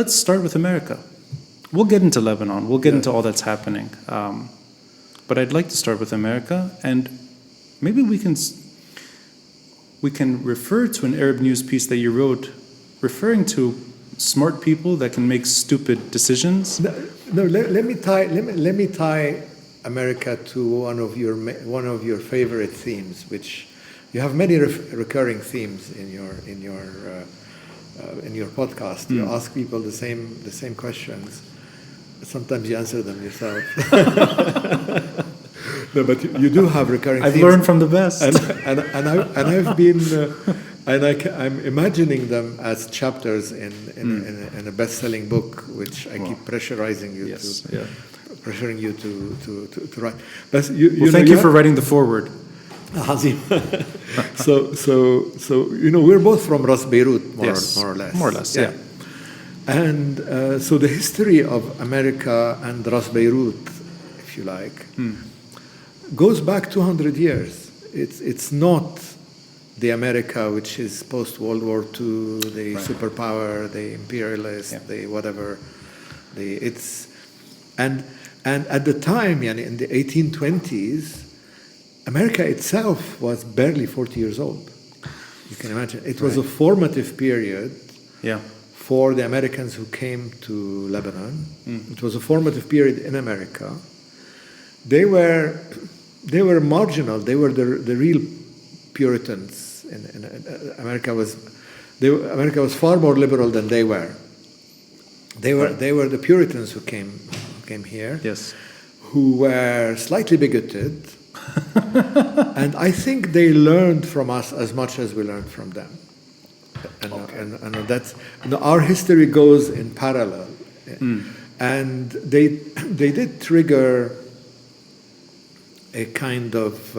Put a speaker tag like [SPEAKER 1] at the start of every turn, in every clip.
[SPEAKER 1] let's start with America. We'll get into Lebanon. We'll get into all that's happening. But I'd like to start with America, and maybe we can refer to an Arab news piece that you wrote, referring to smart people that can make stupid decisions.
[SPEAKER 2] No, let me tie America to one of your favorite themes, which you have many recurring themes in your podcast. You ask people the same questions. Sometimes you answer them yourself. No, but you do have recurring themes.
[SPEAKER 1] I've learned from the best.
[SPEAKER 2] And I've been, I'm imagining them as chapters in a best-selling book, which I keep pressurizing you pressuring you to write. But
[SPEAKER 1] thank you for writing the foreword.
[SPEAKER 2] So we're both from Ras Beirut, more or less.
[SPEAKER 1] More or less, yeah.
[SPEAKER 2] And so the history of America and Ras Beirut, if you like, goes back 200 years. It's not the America which is post-World War II, the superpower, the imperialist, the whatever. And at the time, in the 1820s, America itself was barely 40 years old. You can imagine. It was a formative period for the Americans who came to Lebanon. It was a formative period in America. They were marginal. They were the real Puritans. In America was far more liberal than they were. They were the Puritans who came here.
[SPEAKER 1] Yes.
[SPEAKER 2] Who were slightly bigoted. And I think they learned from us as much as we learned from them. And that's our history goes in parallel. And they did trigger a kind of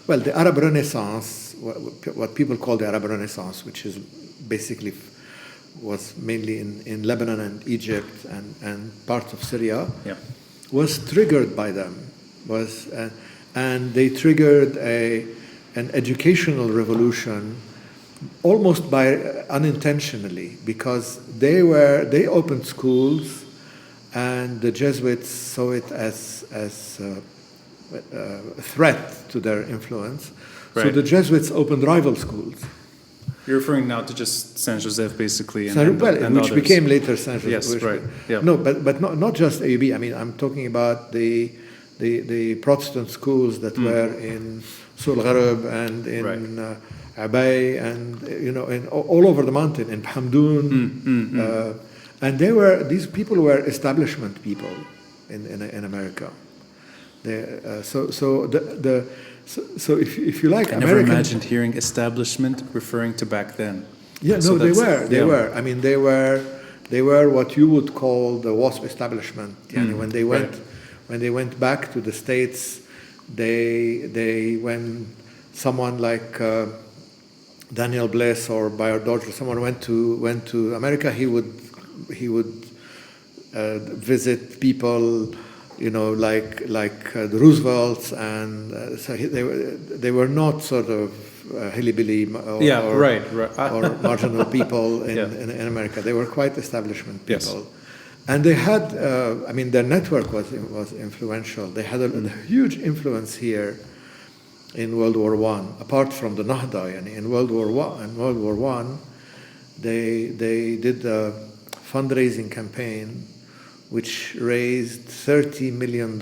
[SPEAKER 2] the Arab Renaissance, what people call the Arab Renaissance, which is basically was mainly in Lebanon and Egypt and parts of Syria, was triggered by them. And they triggered an educational revolution, almost unintentionally, because they opened schools, and the Jesuits saw it as a threat to their influence. Right. So the Jesuits opened rival schools.
[SPEAKER 1] You're referring now to just Saint Joseph, basically,
[SPEAKER 2] and which others. Became later Saint Joseph. Yes, right. Yeah. No, but not just AUB. I mean, I'm talking about the Protestant schools that were in Sul Gharb and in Abay and all over the mountain, in Hamdoun, and these people were establishment people in America. So if you like,
[SPEAKER 1] I never imagined hearing establishment referring to back then.
[SPEAKER 2] Yeah,
[SPEAKER 1] so
[SPEAKER 2] no, they were. I mean, they were what you would call the WASP establishment. When they went. When they went back to the States, when someone like Daniel Bliss or Bayard Dodge or someone went to America, he would visit people, like the Roosevelts, and so they were not sort of hilly-billy or marginal people in America. They were quite establishment people. Yes. And they had, their network was influential. They had a huge influence here in World War I. Apart from the Nahda, in World War I, they did a fundraising campaign which raised $30 million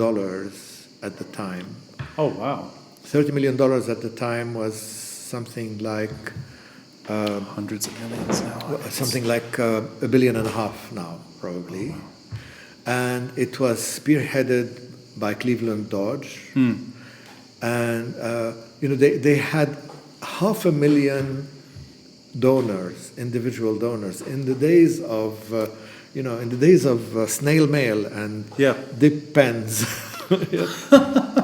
[SPEAKER 2] at the time.
[SPEAKER 1] Oh, wow.
[SPEAKER 2] $30 million at the time was something like...
[SPEAKER 1] hundreds of millions now.
[SPEAKER 2] Something like $1.5 billion now, probably. Oh, wow. And it was spearheaded by Cleveland Dodge. And, they had 500,000 donors, individual donors, in the days of, snail mail and dip pens.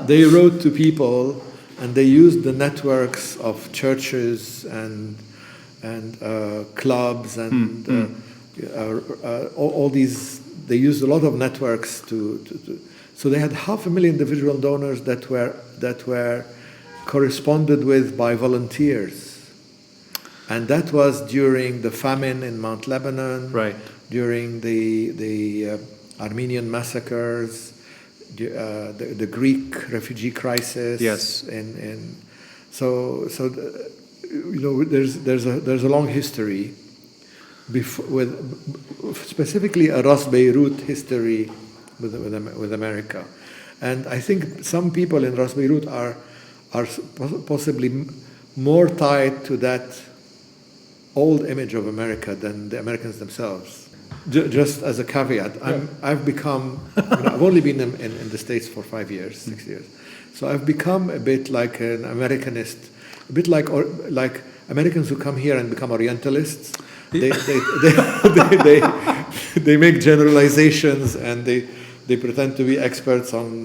[SPEAKER 2] They wrote to people, and they used the networks of churches and clubs and all these. They used a lot of networks so they had 500,000 individual donors that were corresponded with by volunteers, and that was during the famine in Mount Lebanon, during the Armenian massacres, the Greek refugee crisis.
[SPEAKER 1] Yes.
[SPEAKER 2] So there's a long history, with specifically a Ras Beirut history with America, and I think some people in Ras Beirut are possibly more tied to that old image of America than the Americans themselves. Just as a caveat, I've become, I've only been in the States for 5 years, 6 years. So I've become a bit like an Americanist, a bit like Americans who come here and become Orientalists. They make generalizations and they pretend to be experts on,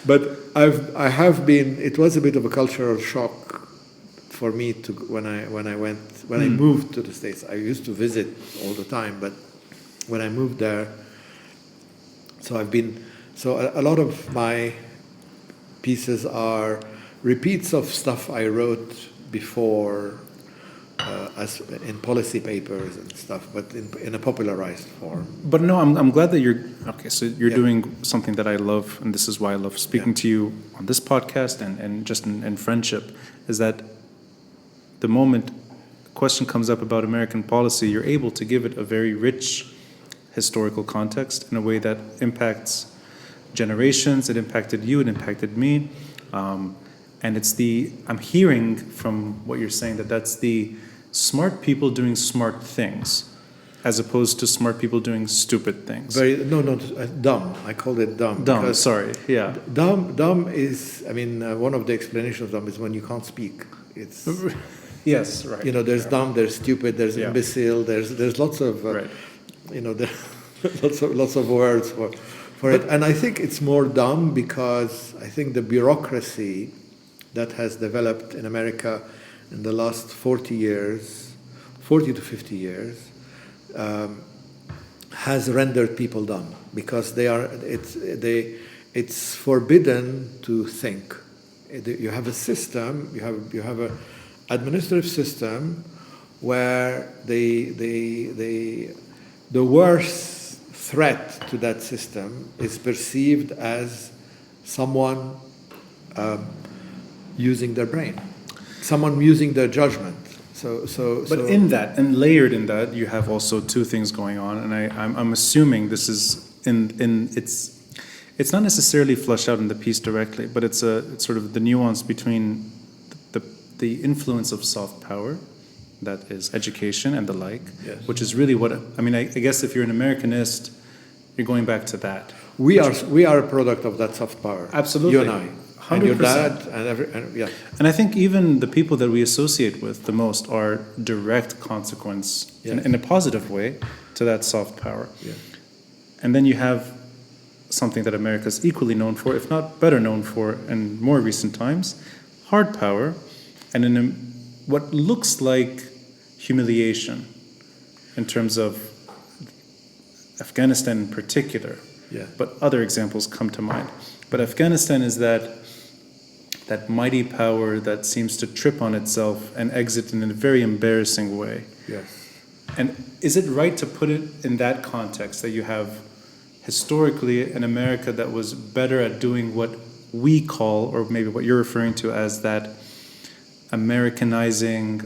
[SPEAKER 2] but I have been, it was a bit of a cultural shock for me when I moved to the States. I used to visit all the time, but when I moved there, so a lot of my pieces are repeats of stuff I wrote before, as in policy papers and stuff, but in a popularized form.
[SPEAKER 1] But no, I'm glad that you're okay. So you're doing something that I love, and this is why I love speaking to you on this podcast and just in friendship, is that the moment a question comes up about American policy, you're able to give it a very rich historical context in a way that impacts generations. It impacted you, it impacted me. And I'm hearing from what you're saying that's the smart people doing smart things, as opposed to smart people doing stupid things.
[SPEAKER 2] Dumb. I called it dumb.
[SPEAKER 1] Dumb, sorry, yeah.
[SPEAKER 2] Dumb is, one of the explanations of dumb is when you can't speak. It's
[SPEAKER 1] yes, right.
[SPEAKER 2] There's dumb, there's stupid, there's imbecile, there's lots of,
[SPEAKER 1] right.
[SPEAKER 2] lots of words for it. And I think it's more dumb because I think the bureaucracy that has developed in America in the last 40 to 50 years, has rendered people dumb because it's forbidden to think. You have a system, you have a administrative system where the worst threat to that system is perceived as someone using their brain, someone using their judgment. But
[SPEAKER 1] in that, and layered in that, you have also two things going on, and I'm assuming this is it's not necessarily flushed out in the piece directly, but it's sort of the nuance between the influence of soft power, that is education and the like,
[SPEAKER 2] yes.
[SPEAKER 1] Which is really what I guess if you're an Americanist, you're going back to that.
[SPEAKER 2] We are a product of that soft power.
[SPEAKER 1] Absolutely.
[SPEAKER 2] You and I.
[SPEAKER 1] 100%.
[SPEAKER 2] And your dad,
[SPEAKER 1] And I think even the people that we associate with the most are direct consequence, in a positive way, to that soft power.
[SPEAKER 2] Yeah.
[SPEAKER 1] And then you have something that America is equally known for, if not better known for in more recent times, hard power, and in what looks like humiliation in terms of Afghanistan in particular.
[SPEAKER 2] Yeah.
[SPEAKER 1] But other examples come to mind. But Afghanistan is that mighty power that seems to trip on itself and exit in a very embarrassing way.
[SPEAKER 2] Yes.
[SPEAKER 1] And is it right to put it in that context, that you have historically an America that was better at doing what we call, or maybe what you're referring to as that Americanizing,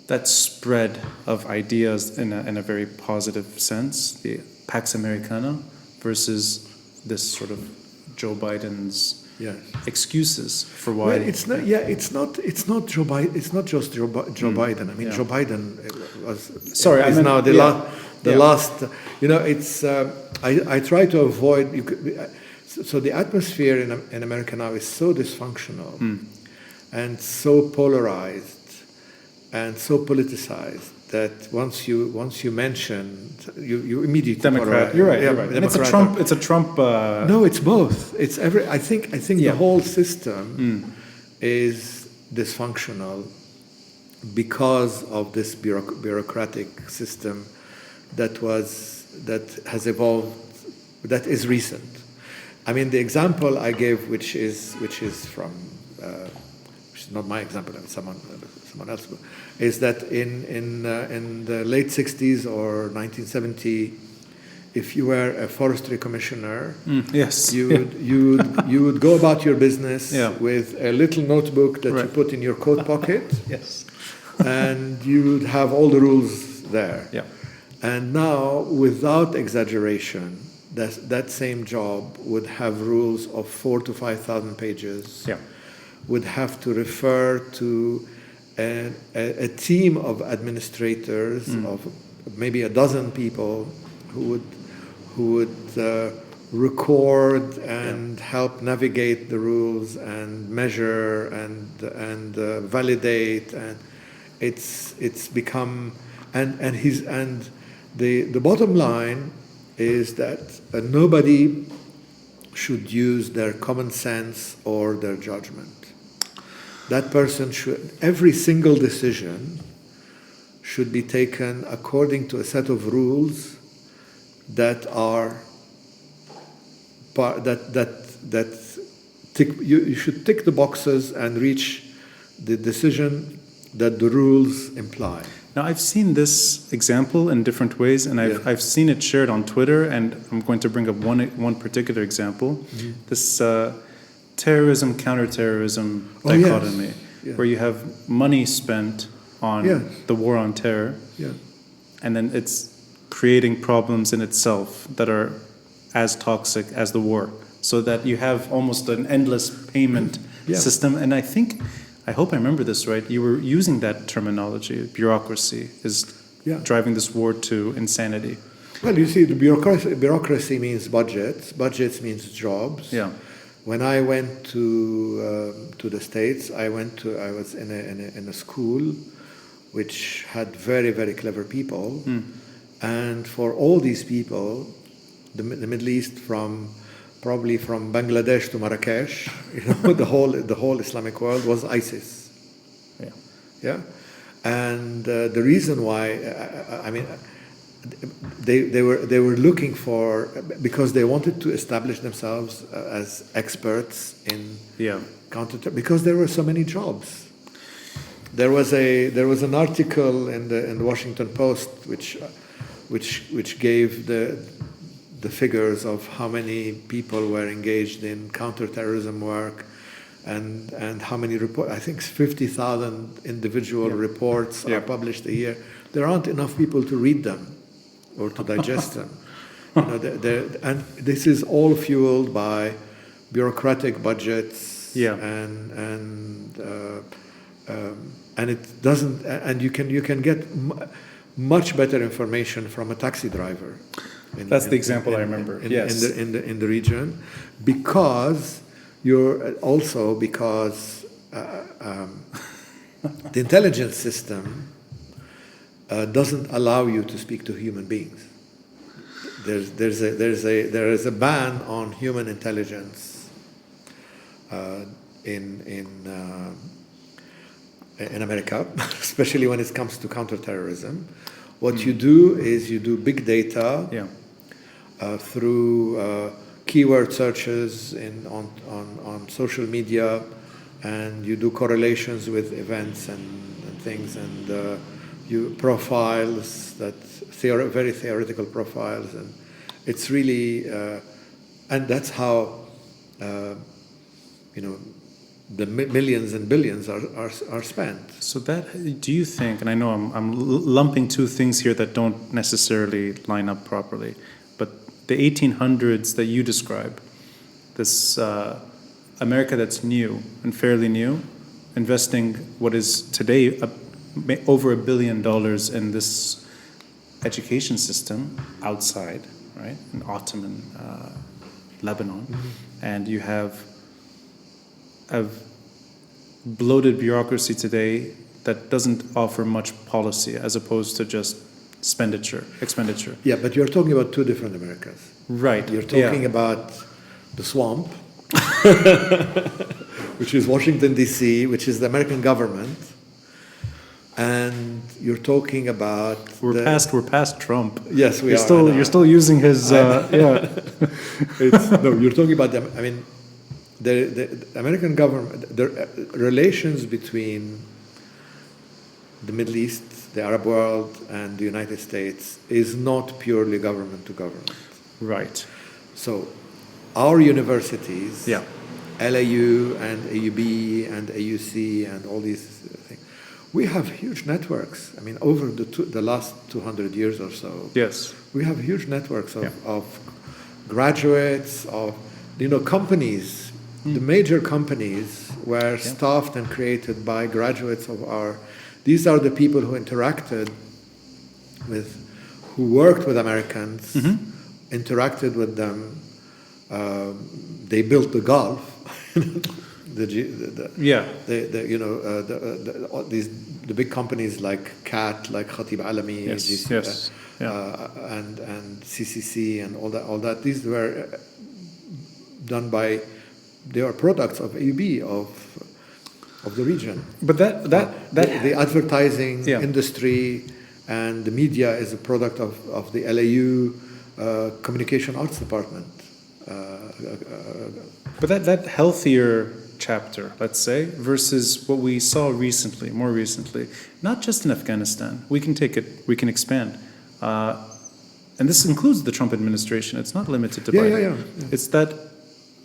[SPEAKER 1] that spread of ideas in a very positive sense, the Pax Americana, versus this sort of Joe Biden's excuses for why.
[SPEAKER 2] Well, it's not. Yeah, it's not Joe Biden. It's not just Joe Biden. Joe Biden was.
[SPEAKER 1] Sorry,
[SPEAKER 2] is now the last. It's. I try to avoid. So the atmosphere in America now is so dysfunctional, and so polarized, and so politicized that once you mention, you immediately
[SPEAKER 1] Democrat. You're right. You're right. And it's a Trump.
[SPEAKER 2] No, it's both. It's I think the whole system is dysfunctional because of this bureaucratic system that has evolved, that is recent. The example I gave, which is from, which is not my example, someone else, is that in the late 60s or 1970, if you were a forestry commissioner,
[SPEAKER 1] yes,
[SPEAKER 2] you would go about your business
[SPEAKER 1] Yeah.
[SPEAKER 2] with a little notebook that you
[SPEAKER 1] Right.
[SPEAKER 2] put in your coat pocket,
[SPEAKER 1] yes,
[SPEAKER 2] and you would have all the rules there.
[SPEAKER 1] yeah,
[SPEAKER 2] And now, without exaggeration, that same job would have rules of 4,000 to 5,000 pages.
[SPEAKER 1] yeah,
[SPEAKER 2] Would have to refer to a team of administrators of maybe a dozen people who would record and help navigate the rules and measure and validate, and it's become and the bottom line is that nobody should use their common sense or their judgment. That person should, every single decision should be taken according to a set of rules that are you should tick the boxes and reach the decision that the rules imply.
[SPEAKER 1] Now, I've seen this example in different ways, and I've seen it shared on Twitter, and I'm going to bring up one particular example. This terrorism, counterterrorism dichotomy, where you have money spent on the war on terror, and then it's creating problems in itself that are as toxic as the war, so that you have almost an endless payment system. And I hope I remember this right, you were using that terminology, bureaucracy is driving this war to insanity.
[SPEAKER 2] Well, you see, the bureaucracy means budgets means jobs.
[SPEAKER 1] Yeah.
[SPEAKER 2] When I went to the States, I was in a school which had very, very clever people, and for all these people, the Middle East, probably from Bangladesh to Marrakesh, the whole Islamic world was ISIS. Yeah, and the reason why, they were looking for, because they wanted to establish themselves as experts in counter, because there were so many jobs. There was an article in the Washington Post which gave the figures of how many people were engaged in counterterrorism work, and how many reports. I think 50,000 individual reports are published a year. There aren't enough people to read them or to digest them. And this is all fueled by bureaucratic budgets, and it doesn't. And you can get much better information from a taxi driver.
[SPEAKER 1] That's the example I remember.
[SPEAKER 2] In the region, because the intelligence system doesn't allow you to speak to human beings. There is a ban on human intelligence in America, especially when it comes to counterterrorism. What you do is you do big data through keyword searches on social media, and you do correlations with events and things, and you profiles that very theoretical profiles, and it's really and that's how the millions and billions are spent.
[SPEAKER 1] So do you think, and I know I'm lumping two things here that don't necessarily line up properly, but the 1800s that you describe, this America that's new and fairly new, investing what is today over $1 billion in this education system outside, right, in Ottoman Lebanon, and you have a bloated bureaucracy today that doesn't offer much policy as opposed to just expenditure.
[SPEAKER 2] Yeah, but you're talking about two different Americas.
[SPEAKER 1] Right.
[SPEAKER 2] You're talking about the swamp, which is Washington, D.C., which is the American government, and you're talking about
[SPEAKER 1] we're past Trump.
[SPEAKER 2] Yes, we are.
[SPEAKER 1] You're still using his
[SPEAKER 2] you're talking about them. I mean, the American government, the relations between the Middle East, the Arab world, and the United States is not purely government to government.
[SPEAKER 1] Right.
[SPEAKER 2] So our universities,
[SPEAKER 1] Yeah.
[SPEAKER 2] LAU and AUB and AUC and all these things, we have huge networks. I mean, over the last 200 years or so,
[SPEAKER 1] Yes.
[SPEAKER 2] we have huge networks of,
[SPEAKER 1] Yeah.
[SPEAKER 2] of graduates, of companies. The major companies were staffed and created by graduates of our. These are the people who interacted with, who worked with Americans, interacted with them. They built the Gulf. The big companies like CAT, like Khatib Alami, and CCC, and all that. These were done by. They are products of AUB of the region.
[SPEAKER 1] But
[SPEAKER 2] the advertising industry and the media is a product of the LAU Communication Arts Department.
[SPEAKER 1] But that healthier chapter, let's say, versus what we saw more recently, not just in Afghanistan. We can expand. And this includes the Trump administration. It's not limited to Biden. It's that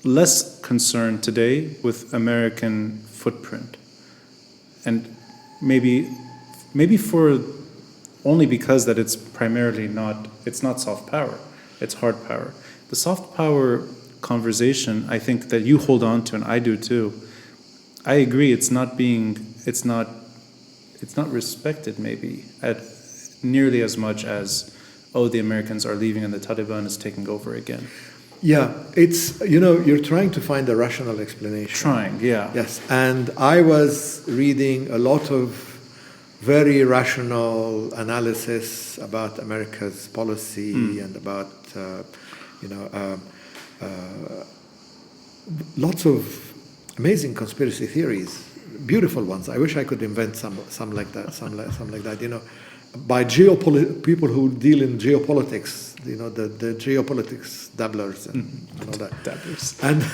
[SPEAKER 1] less concern today with American footprint. And maybe for only because that it's primarily it's not soft power, it's hard power. The soft power conversation, I think that you hold on to, and I do too. I agree. It's not respected maybe at nearly as much as, the Americans are leaving and the Taliban is taking over again.
[SPEAKER 2] Yeah, it's you're trying to find a rational explanation. Yes, and I was reading a lot of very rational analysis about America's policy and about lots of amazing conspiracy theories, beautiful ones. I wish I could invent some like that, some like that. By people who deal in geopolitics, the geopolitics dabblers and all that.
[SPEAKER 1] Dabblers.
[SPEAKER 2] And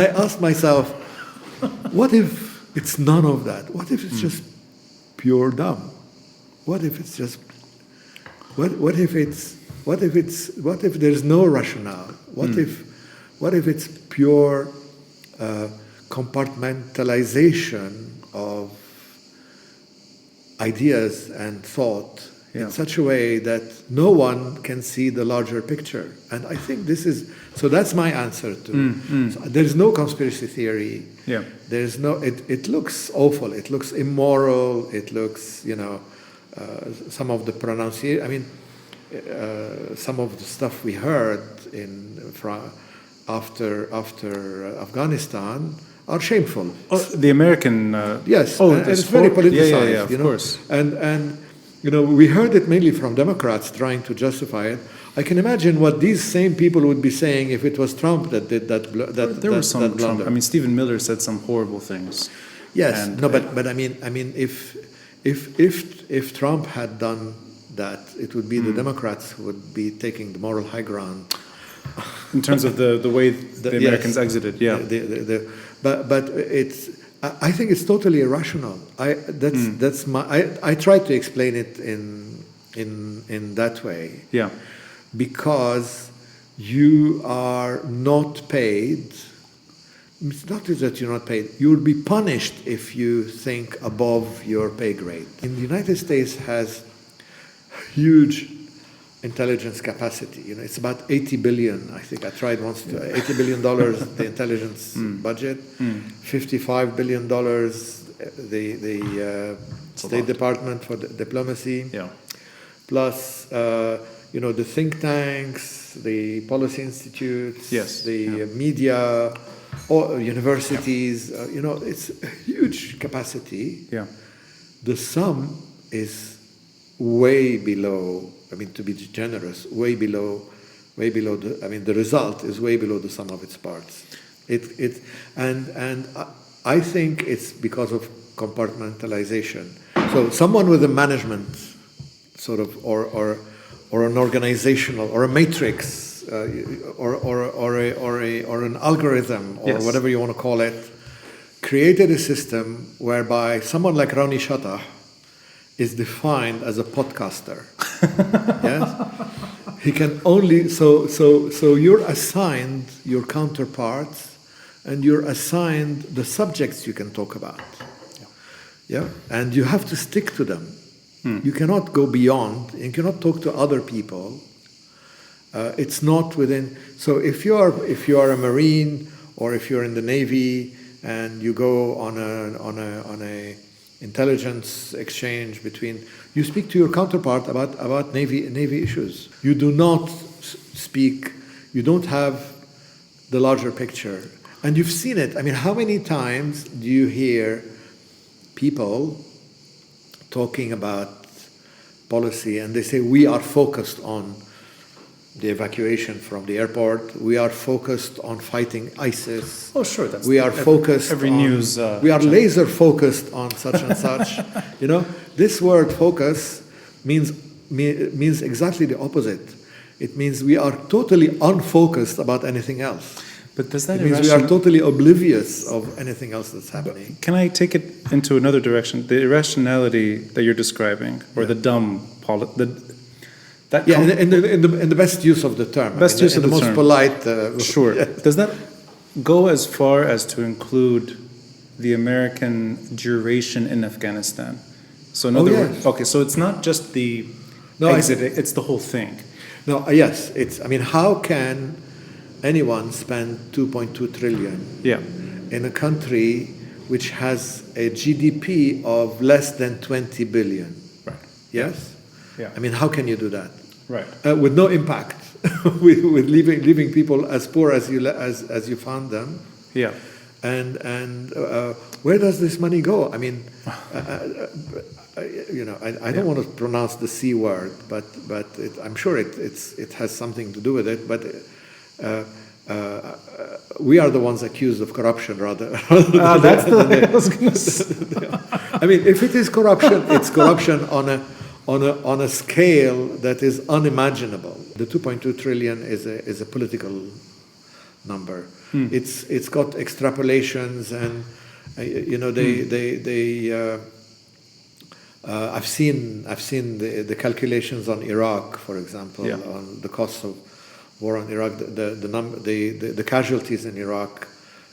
[SPEAKER 2] I asked myself, what if it's none of that? What if it's just pure dumb? What if it's just what if there's no rationale? What if it's pure compartmentalization of ideas and thought in such a way that no one can see the larger picture? And I think that's my answer to. So there's no conspiracy theory.
[SPEAKER 1] Yeah.
[SPEAKER 2] There's no. It looks awful. It looks immoral. It looks some of the pronunciation. I mean, some of the stuff we heard after Afghanistan are shameful.
[SPEAKER 1] The American.
[SPEAKER 2] Yes, and it's very politicized.
[SPEAKER 1] Yeah, of course.
[SPEAKER 2] And we heard it mainly from Democrats trying to justify it. I can imagine what these same people would be saying if it was Trump that did that.
[SPEAKER 1] There was some Trump. I mean, Stephen Miller said some horrible things.
[SPEAKER 2] Yes, but I mean, if Trump had done that, it would be the Democrats who would be taking the moral high ground.
[SPEAKER 1] In terms of the way the Americans exited,
[SPEAKER 2] But it's. I think it's totally irrational. I try to explain it in that way.
[SPEAKER 1] Yeah.
[SPEAKER 2] Because you are not paid. It's not that you're not paid. You'll be punished if you think above your pay grade. In the United States has huge intelligence capacity. It's about 80 billion. I think I tried once to $80 billion the intelligence budget, $55 billion the State Department for diplomacy, plus the think tanks, the policy institutes, the media, or universities. It's a huge capacity.
[SPEAKER 1] Yeah.
[SPEAKER 2] The sum is way below. I mean, to be generous, way below the result is way below the sum of its parts. And I think it's because of compartmentalization. So someone with a management sort of or an organizational or a matrix or an algorithm or whatever you want to call it, created a system whereby someone like Rani Shattah is defined as a podcaster. Yes, he can only so you're assigned your counterparts, and you're assigned the subjects you can talk about. Yeah, and you have to stick to them. You cannot go beyond. You cannot talk to other people. It's not within. So if you are a Marine, or if you're in the Navy and you go on a intelligence exchange between, you speak to your counterpart about Navy issues. You do not speak. You don't have the larger picture, and you've seen it. I mean, how many times do you hear people talking about policy and they say, we are focused on the evacuation from the airport, we are focused on fighting ISIS.
[SPEAKER 1] Oh, sure. That's
[SPEAKER 2] we are focused
[SPEAKER 1] every
[SPEAKER 2] on,
[SPEAKER 1] news.
[SPEAKER 2] we are laser focused on such and such. You know, this word focus means exactly the opposite. It means we are totally unfocused about anything else.
[SPEAKER 1] But does that
[SPEAKER 2] It means we are totally oblivious of anything else that's happening.
[SPEAKER 1] Can I take it into another direction? The irrationality that you're describing, or the dumb
[SPEAKER 2] in the best use of the term.
[SPEAKER 1] Best use of the
[SPEAKER 2] most
[SPEAKER 1] term.
[SPEAKER 2] Polite.
[SPEAKER 1] Sure.
[SPEAKER 2] Yes.
[SPEAKER 1] Does that go as far as to include the American duration in Afghanistan? So in other words, okay, so it's not just the exit; it's the whole thing.
[SPEAKER 2] No. Yes. It's. I mean, how can anyone spend 2.2 trillion in a country which has a GDP of less than 20 billion?
[SPEAKER 1] Right.
[SPEAKER 2] Yes?
[SPEAKER 1] Yeah.
[SPEAKER 2] I mean, how can you do that?
[SPEAKER 1] Right.
[SPEAKER 2] With no impact, with leaving people as poor as you found them.
[SPEAKER 1] Yeah.
[SPEAKER 2] And where does this money go? I mean, I don't want to pronounce the C word, but I'm sure it has something to do with it. But we are the ones accused of corruption rather
[SPEAKER 1] that's the thing I was going to say.
[SPEAKER 2] I mean, if it is corruption, it's corruption on a scale that is unimaginable. The 2.2 trillion is a political number. It's got extrapolations, and I've seen the calculations on Iraq, for example, on the cost of war on Iraq, the casualties in Iraq.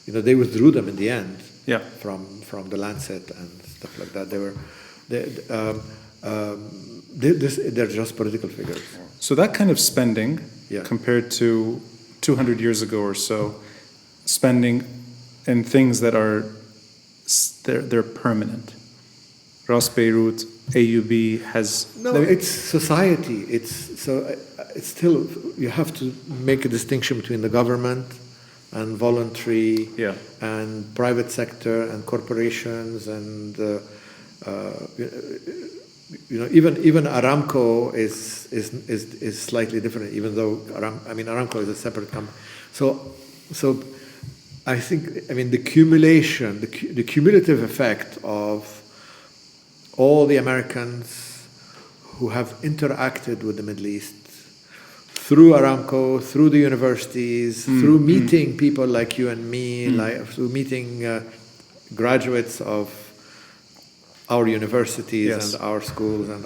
[SPEAKER 2] They withdrew them in the end. From the Lancet and stuff like that. They're just political figures.
[SPEAKER 1] So that kind of spending, compared to 200 years ago or so, spending in things that are they're permanent. Ras Beirut, AUB has
[SPEAKER 2] it's society. It's still, you have to make a distinction between the government and voluntary and private sector and corporations and even Aramco is slightly different, even though Aramco is a separate company. So I think the cumulative effect of all the Americans who have interacted with the Middle East through Aramco, through the universities, through meeting people like you and me, through meeting graduates of our universities and our schools and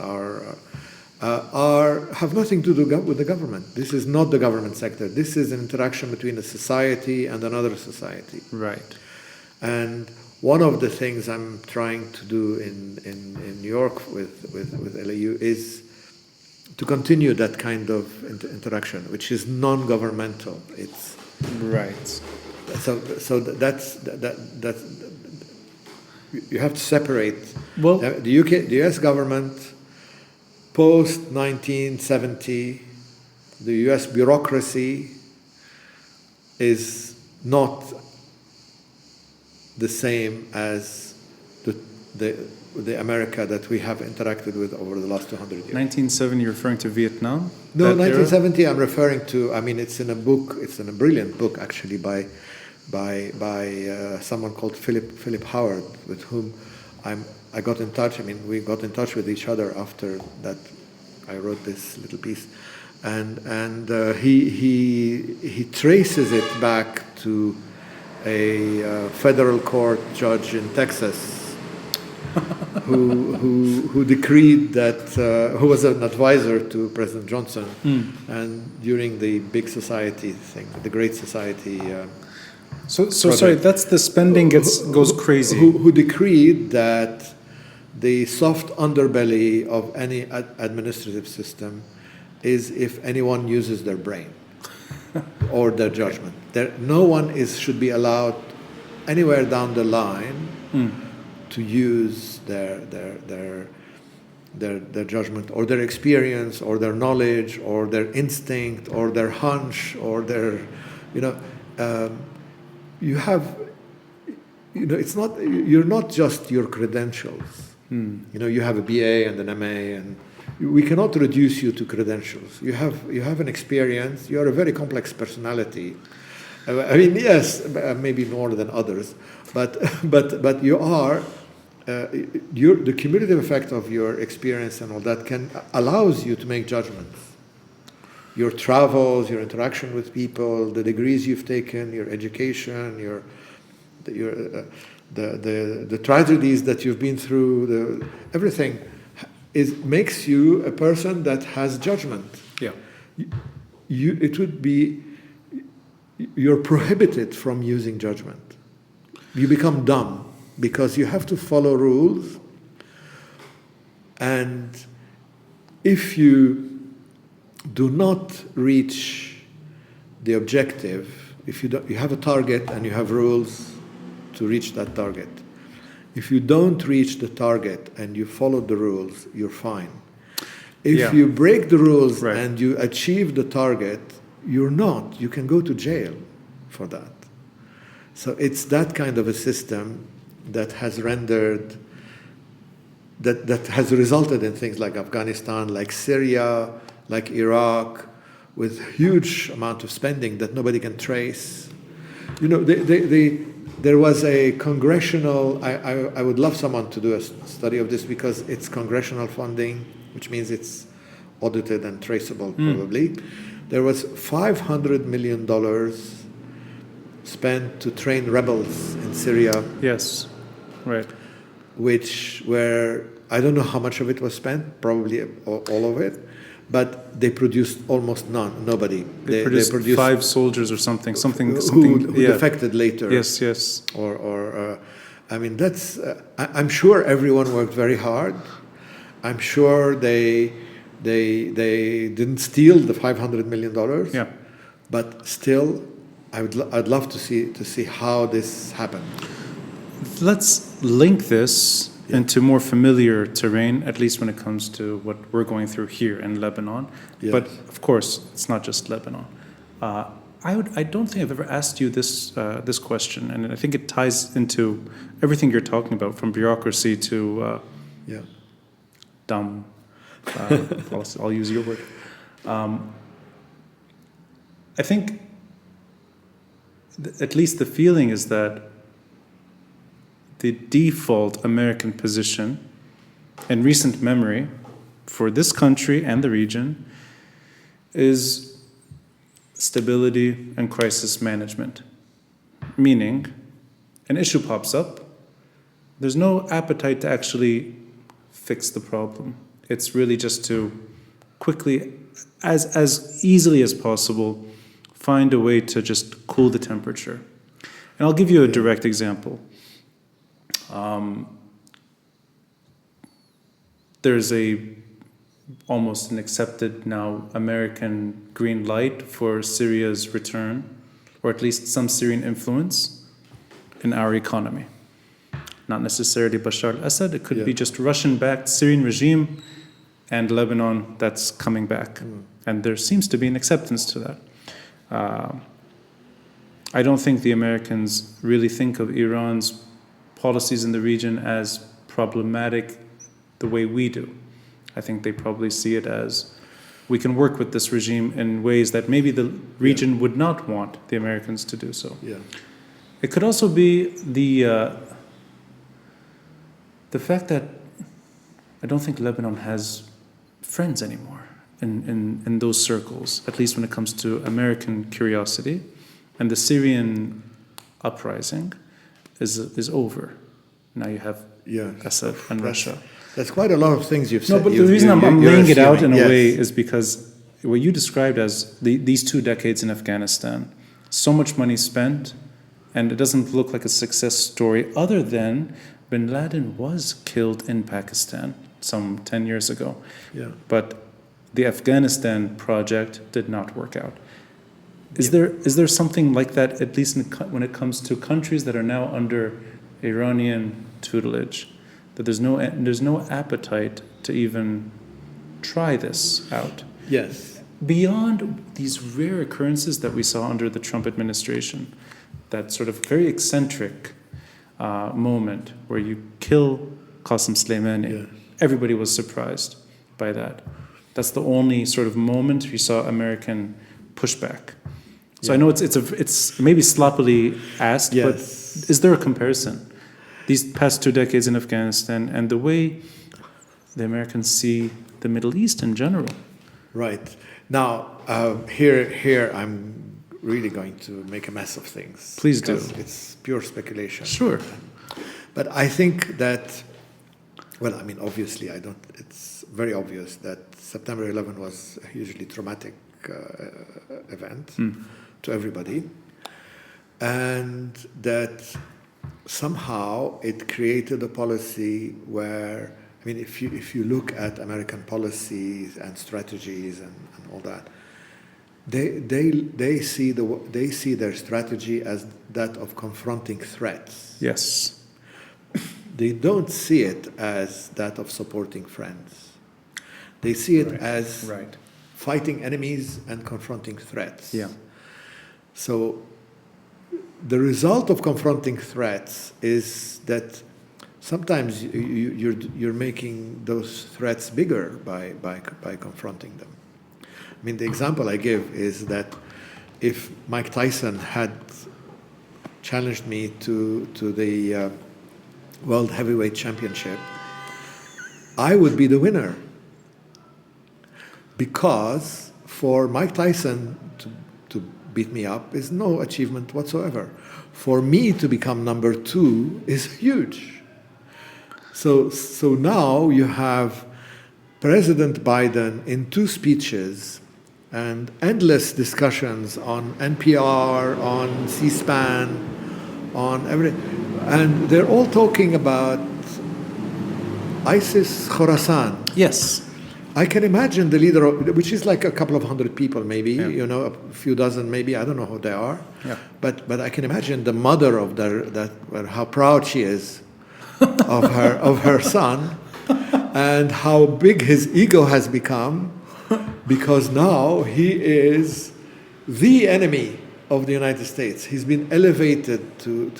[SPEAKER 2] have nothing to do with the government. This is not the government sector. This is an interaction between a society and another society.
[SPEAKER 1] Right.
[SPEAKER 2] And one of the things I'm trying to do in New York with LAU is to continue that kind of interaction, which is non-governmental. It's
[SPEAKER 1] right.
[SPEAKER 2] So that's you have to separate.
[SPEAKER 1] Well,
[SPEAKER 2] the U.S. government post 1970, the U.S. bureaucracy is not the same as the America that we have interacted with over the last 200 years.
[SPEAKER 1] 1970, you're referring to Vietnam?
[SPEAKER 2] No, 1970 I'm referring to, it's in a book, it's in a brilliant book actually by someone called Philip Howard, with whom I got in touch. We got in touch with each other after that I wrote this little piece. And he traces it back to a federal court judge in Texas who decreed that, who was an advisor to President Johnson, and during the big society thing, the Great Society.
[SPEAKER 1] So sorry, that's the spending goes crazy.
[SPEAKER 2] Who decreed that the soft underbelly of any administrative system is if anyone uses their brain or their judgment. No one should be allowed anywhere down the line to use their judgment or their experience or their knowledge or their instinct or their hunch or their, you have, it's not, you're not just your credentials. You have a BA and an MA, and we cannot reduce you to credentials. You have an experience. You are a very complex personality. I mean, yes, maybe more than others, but you are. The cumulative effect of your experience and all that allows you to make judgments. Your travels, your interaction with people, the degrees you've taken, your education, the tragedies that you've been through, everything makes you a person that has judgment.
[SPEAKER 1] Yeah.
[SPEAKER 2] You're prohibited from using judgment. You become dumb because you have to follow rules, and if you do not reach the objective, if you have a target and you have rules to reach that target. If you don't reach the target and you follow the rules, you're fine. If you break the rules and you achieve the target, you're not. You can go to jail for that. So it's that kind of a system that has rendered, that has resulted in things like Afghanistan, like Syria, like Iraq, with huge amount of spending that nobody can trace. There was a congressional, I would love someone to do a study of this because it's congressional funding, which means it's audited and traceable probably. There was $500 million spent to train rebels in Syria.
[SPEAKER 1] Yes, right.
[SPEAKER 2] Where I don't know how much of it was spent, probably all of it, but they produced almost nobody.
[SPEAKER 1] They produced 5 soldiers or something.
[SPEAKER 2] Who defected later.
[SPEAKER 1] Yes.
[SPEAKER 2] I mean, that's. I'm sure everyone worked very hard. I'm sure they didn't steal the $500 million.
[SPEAKER 1] Yeah.
[SPEAKER 2] But still, I'd love to see how this happened.
[SPEAKER 1] Let's link this into more familiar terrain, at least when it comes to what we're going through here in Lebanon.
[SPEAKER 2] Yes.
[SPEAKER 1] But of course, it's not just Lebanon. I don't think I've ever asked you this question, and I think it ties into everything you're talking about, from bureaucracy to dumb policy. I'll use your word. I think at least the feeling is that the default American position in recent memory for this country and the region is stability and crisis management. Meaning, an issue pops up, there's no appetite to actually fix the problem. It's really just to quickly, as easily as possible, find a way to just cool the temperature. And I'll give you a direct example. There's almost an accepted now American green light for Syria's return, or at least some Syrian influence in our economy. Not necessarily Bashar al-Assad, it could be just Russian-backed Syrian regime and Lebanon that's coming back. And there seems to be an acceptance to that. I don't think the Americans really think of Iran's policies in the region as problematic the way we do. I think they probably see it as we can work with this regime in ways that maybe the region would not want the Americans to do so.
[SPEAKER 2] Yeah.
[SPEAKER 1] It could also be the fact that I don't think Lebanon has friends anymore in those circles, at least when it comes to American curiosity. And the Syrian uprising is over. Now you have
[SPEAKER 2] Yes.
[SPEAKER 1] and Russia.
[SPEAKER 2] That's quite a lot of things you've said.
[SPEAKER 1] No, but the reason I'm
[SPEAKER 2] you're
[SPEAKER 1] laying it out in
[SPEAKER 2] assuming,
[SPEAKER 1] a
[SPEAKER 2] yes.
[SPEAKER 1] way is because what you described as these 2 decades in Afghanistan, so much money spent, and it doesn't look like a success story other than bin Laden was killed in Pakistan some 10 years ago.
[SPEAKER 2] Yeah.
[SPEAKER 1] But the Afghanistan project did not work out. Is there something like that, at least when it comes to countries that are now under Iranian tutelage, that there's no appetite to even try this out?
[SPEAKER 2] Yes.
[SPEAKER 1] Beyond these rare occurrences that we saw under the Trump administration, that sort of very eccentric moment where you kill Qasem Soleimani,
[SPEAKER 2] Yeah.
[SPEAKER 1] everybody was surprised by that. That's the only sort of moment we saw American pushback. So I know it's maybe sloppily asked,
[SPEAKER 2] Yes.
[SPEAKER 1] but is there a comparison? These past 2 decades in Afghanistan and the way the Americans see the Middle East in general.
[SPEAKER 2] Right. Now, here I'm really going to make a mess of things.
[SPEAKER 1] Please do.
[SPEAKER 2] Because it's pure speculation.
[SPEAKER 1] Sure.
[SPEAKER 2] But I think that, well, I mean, obviously, it's very obvious that September 11 was a hugely traumatic event to everybody. And that somehow it created a policy where, I mean, if you look at American policies and strategies and all that, they see their strategy as that of confronting threats.
[SPEAKER 1] Yes.
[SPEAKER 2] They don't see it as that of supporting friends. They see it as fighting enemies and confronting threats.
[SPEAKER 1] Yeah.
[SPEAKER 2] So the result of confronting threats is that sometimes you're making those threats bigger by confronting them. I mean, the example I give is that if Mike Tyson had challenged me to the World Heavyweight Championship, I would be the winner. Because for Mike Tyson to beat me up is no achievement whatsoever. For me to become number 2 is huge. So now you have President Biden in 2 speeches and endless discussions on NPR, on C-SPAN, on everything. And they're all talking about ISIS Khorasan.
[SPEAKER 1] Yes.
[SPEAKER 2] I can imagine the leader, which is like a couple of hundred people maybe,
[SPEAKER 1] Yeah.
[SPEAKER 2] a few dozen maybe, I don't know who they are.
[SPEAKER 1] Yeah.
[SPEAKER 2] But I can imagine the mother of how proud she is of her son, and how big his ego has become, because now he is the enemy of the United States. He's been elevated to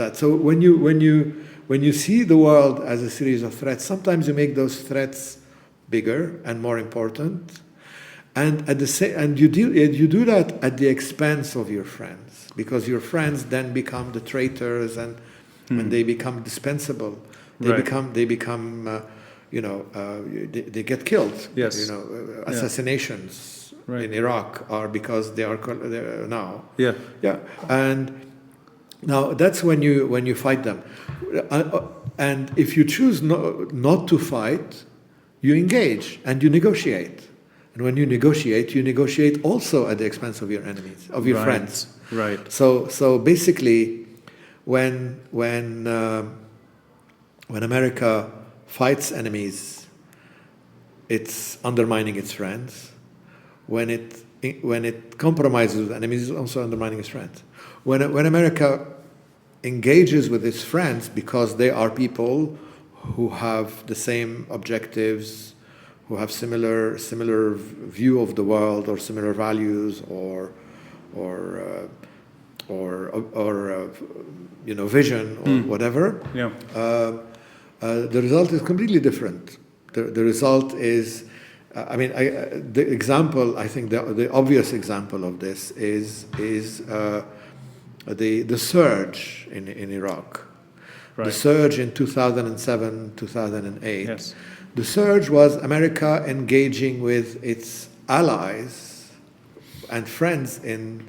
[SPEAKER 2] that. So when you see the world as a series of threats, sometimes you make those threats bigger and more important, and you do that at the expense of your friends, because your friends then become the traitors, and they become dispensable. They become they get killed.
[SPEAKER 1] Yes.
[SPEAKER 2] Assassinations in Iraq are because they're now.
[SPEAKER 1] Yeah.
[SPEAKER 2] Yeah, and now that's when you fight them, and if you choose not to fight, you engage and you negotiate, and when you negotiate also at the expense of your enemies, of your friends.
[SPEAKER 1] Right.
[SPEAKER 2] So basically, when America fights enemies, it's undermining its friends. When it compromises with enemies, it's also undermining its friends. When America engages with its friends because they are people who have the same objectives, who have similar view of the world, or similar values, or vision, or whatever.
[SPEAKER 1] Yeah.
[SPEAKER 2] The result is completely different. The result is, the example, I think the obvious example of this is the surge in Iraq. Right. The surge in 2007, 2008.
[SPEAKER 1] Yes.
[SPEAKER 2] The surge was America engaging with its allies and friends in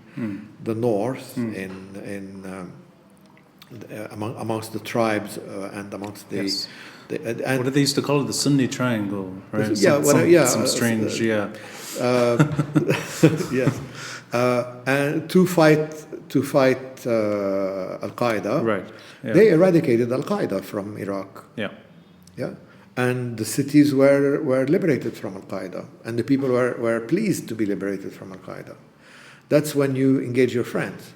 [SPEAKER 2] the north, in amongst the tribes and amongst the.
[SPEAKER 1] Yes.
[SPEAKER 2] And
[SPEAKER 1] What did they used to call it? The Sunni triangle, right?
[SPEAKER 2] Yeah,
[SPEAKER 1] Some strange, yeah.
[SPEAKER 2] yes, and to fight Al Qaeda.
[SPEAKER 1] Right. Yeah.
[SPEAKER 2] They eradicated Al Qaeda from Iraq.
[SPEAKER 1] Yeah.
[SPEAKER 2] Yeah, and the cities were liberated from Al Qaeda, and the people were pleased to be liberated from Al Qaeda. That's when you engage your friends.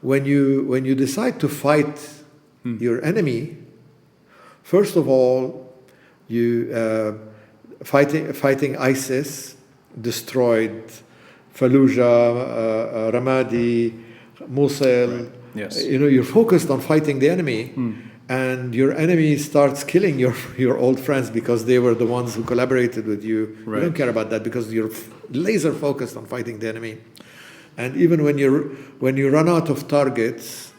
[SPEAKER 2] When you decide to fight your enemy, first of all, you fighting ISIS destroyed Fallujah, Ramadi, Mosul.
[SPEAKER 1] Right. Yes.
[SPEAKER 2] You're focused on fighting the enemy, and your enemy starts killing your old friends because they were the ones who collaborated with you.
[SPEAKER 1] Right.
[SPEAKER 2] You don't care about that because you're laser focused on fighting the enemy. And even when you run out of targets,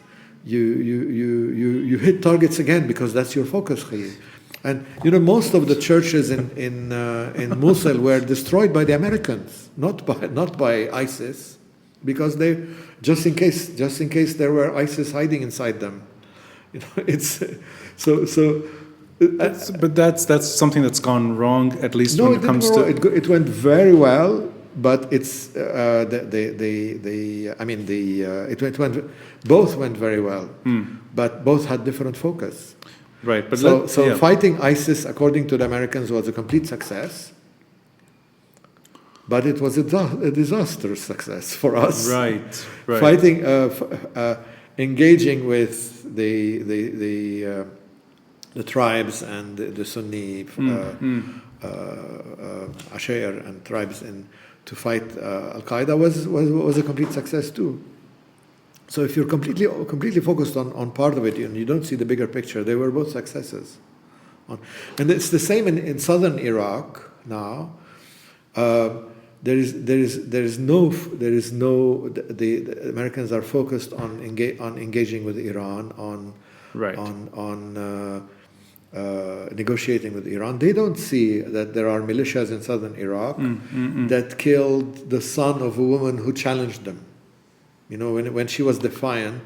[SPEAKER 2] you hit targets again because that's your focus. And most of the churches in Mosul were destroyed by the Americans, not by ISIS, because they just in case there were ISIS hiding inside them. It's so.
[SPEAKER 1] But that's something that's gone wrong, at least when it comes to.
[SPEAKER 2] It went very well, but it's both went very well, but both had different focus.
[SPEAKER 1] Right, but
[SPEAKER 2] so fighting ISIS, according to the Americans, was a complete success, but it was a disastrous success for us.
[SPEAKER 1] Right.
[SPEAKER 2] Fighting, engaging with the tribes and the Sunni Ashair and tribes to fight Al Qaeda was a complete success too. So if you're completely focused on part of it and you don't see the bigger picture, they were both successes. And it's the same in southern Iraq now. The Americans are focused on engaging with Iran, on negotiating with Iran. They don't see that there are militias in southern Iraq that killed the son of a woman who challenged them. When she was defiant.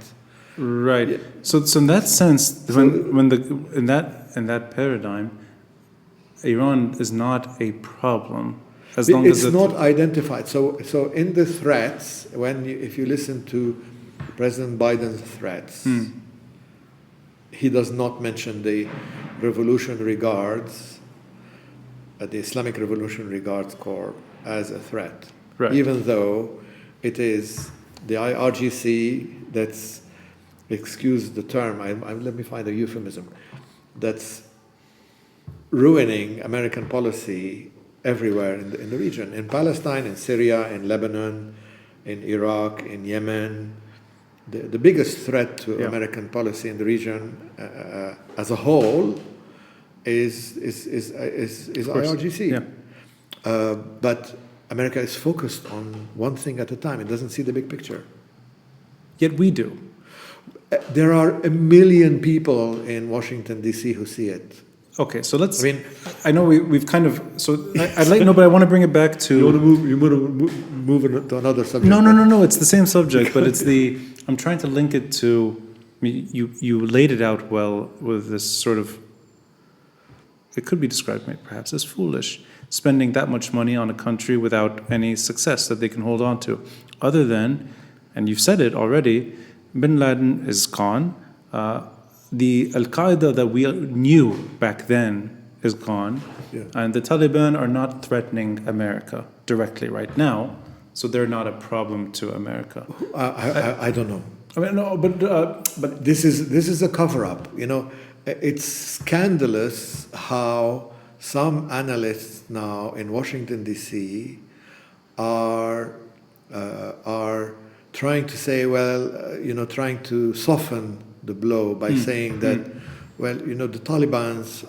[SPEAKER 1] Right. Yeah. So in that sense, in that paradigm, Iran is not a problem as long as
[SPEAKER 2] it's not identified. So in the threats, if you listen to President Biden's threats, he does not mention the Revolutionary Guards, the Islamic Revolutionary Guards Corps, as a threat,
[SPEAKER 1] right.
[SPEAKER 2] Even though it is the IRGC that's, excuse the term, let me find a euphemism, that's ruining American policy everywhere in the region, in Palestine, in Syria, in Lebanon, in Iraq, in Yemen. The biggest threat to American policy in the region as a whole is IRGC.
[SPEAKER 1] Yeah.
[SPEAKER 2] But America is focused on one thing at a time. It doesn't see the big picture.
[SPEAKER 1] Yet we do.
[SPEAKER 2] There are 1 million people in Washington, D.C. who see it.
[SPEAKER 1] Okay, so let's. I know we've kind of. So I'd like but I want to bring it back to.
[SPEAKER 2] You want to move to another subject?
[SPEAKER 1] No. It's the same subject, but it's the. I'm trying to link it to. You laid it out well with this sort of. It could be described perhaps as foolish, spending that much money on a country without any success that they can hold on to, other than, and you've said it already, Bin Laden is gone. The Al-Qaeda that we knew back then is gone, and the Taliban are not threatening America directly right now, so they're not a problem to America.
[SPEAKER 2] I don't know.
[SPEAKER 1] No, but
[SPEAKER 2] this is a cover-up. It's scandalous how some analysts now in Washington D.C. are trying to say, trying to soften the blow by saying that, the Taliban's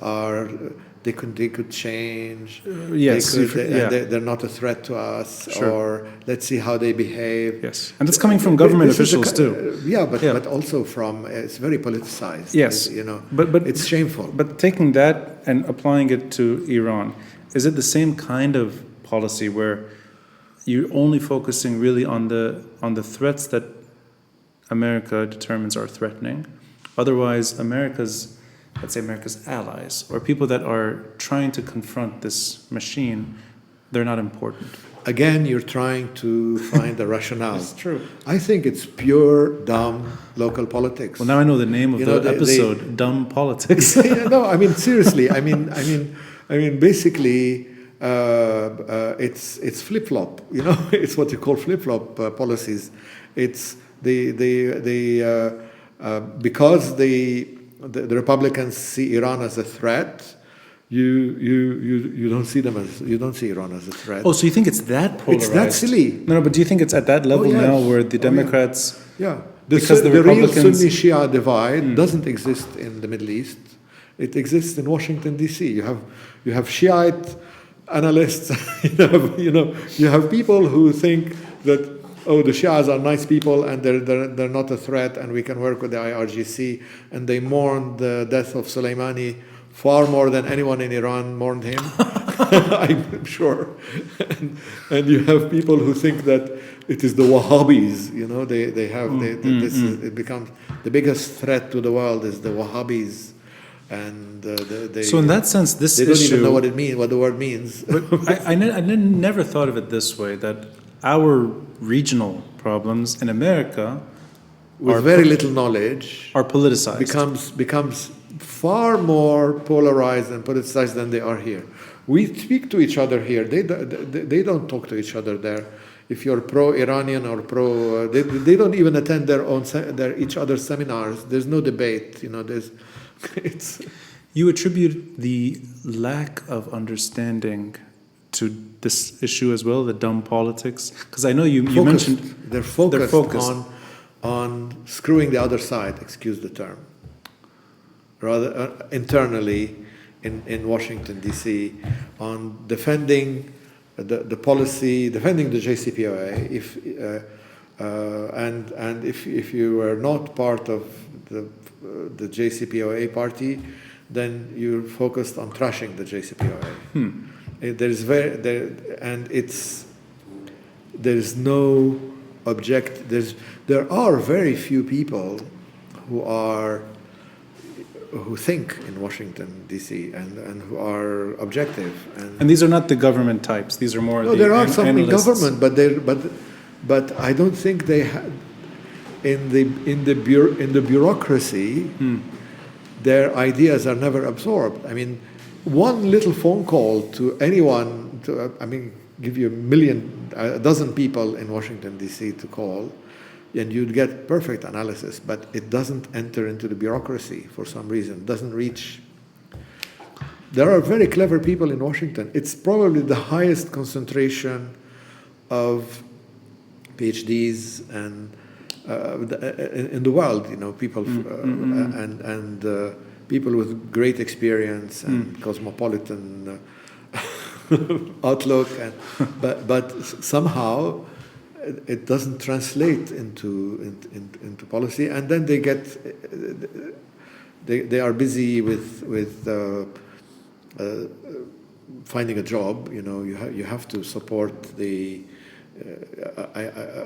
[SPEAKER 2] they could change.
[SPEAKER 1] Yes,
[SPEAKER 2] they're not a threat to us. Sure. Or let's see how they behave.
[SPEAKER 1] Yes, and it's coming from government officials too.
[SPEAKER 2] But also from it's very politicized.
[SPEAKER 1] Yes,
[SPEAKER 2] but it's shameful.
[SPEAKER 1] But taking that and applying it to Iran, is it the same kind of policy where you're only focusing really on the threats that America determines are threatening, Otherwise, let's say America's allies, or people that are trying to confront this machine, they're not important.
[SPEAKER 2] Again, you're trying to find a rationale.
[SPEAKER 1] It's true.
[SPEAKER 2] I think it's pure, dumb local politics.
[SPEAKER 1] Well, now I know the name of the episode, Dumb Politics.
[SPEAKER 2] Yeah, no, I mean, seriously, I mean, basically, it's flip-flop, you know, it's what you call flip-flop policies. It's because the Republicans see Iran as a threat. You don't see Iran as a threat.
[SPEAKER 1] Oh, so you think it's that polarized?
[SPEAKER 2] It's that silly.
[SPEAKER 1] No, but do you think it's at that level now where the Democrats?
[SPEAKER 2] Yeah.
[SPEAKER 1] Because the
[SPEAKER 2] real
[SPEAKER 1] Republicans-
[SPEAKER 2] Sunni-Shia divide doesn't exist in the Middle East. It exists in Washington D.C. You have Shiite analysts. You have people who think that the Shias are nice people and they're not a threat and we can work with the IRGC, and they mourn the death of Soleimani far more than anyone in Iran mourned him. I'm sure. And you have people who think that it is the Wahhabis, you know, it becomes the biggest threat to the world is the Wahhabis. And
[SPEAKER 1] so in that sense, this
[SPEAKER 2] they don't
[SPEAKER 1] issue,
[SPEAKER 2] even know what the word means.
[SPEAKER 1] But I never thought of it this way, that our regional problems in America
[SPEAKER 2] with very little knowledge
[SPEAKER 1] are politicized.
[SPEAKER 2] Becomes far more polarized and politicized than they are here. We speak to each other here. They don't talk to each other there. If you're pro-Iranian or they don't even attend each other's seminars. There's no debate. You know,
[SPEAKER 1] You attribute the lack of understanding to this issue as well, the dumb politics? Because I know you mentioned
[SPEAKER 2] they're focused on screwing the other side. Excuse the term. Rather internally in Washington D.C. on defending the policy, defending the JCPOA. And if you were not part of the JCPOA party, then you're focused on trashing the JCPOA. There are very few people who think in Washington D.C. and who are objective,
[SPEAKER 1] and these are not the government types. These are more.
[SPEAKER 2] No, there are some in government, but I don't think they had in the bureaucracy. Their ideas are never absorbed. I mean, one little phone call to anyone, give you a dozen people in Washington D.C. to call, and you'd get perfect analysis, but it doesn't enter into the bureaucracy for some reason. It doesn't reach. There are very clever people in Washington. It's probably the highest concentration of PhDs and in the world, you know, people and people with great experience and cosmopolitan outlook, but somehow it doesn't translate into policy, and then they are busy with finding a job. You know, you have to support the.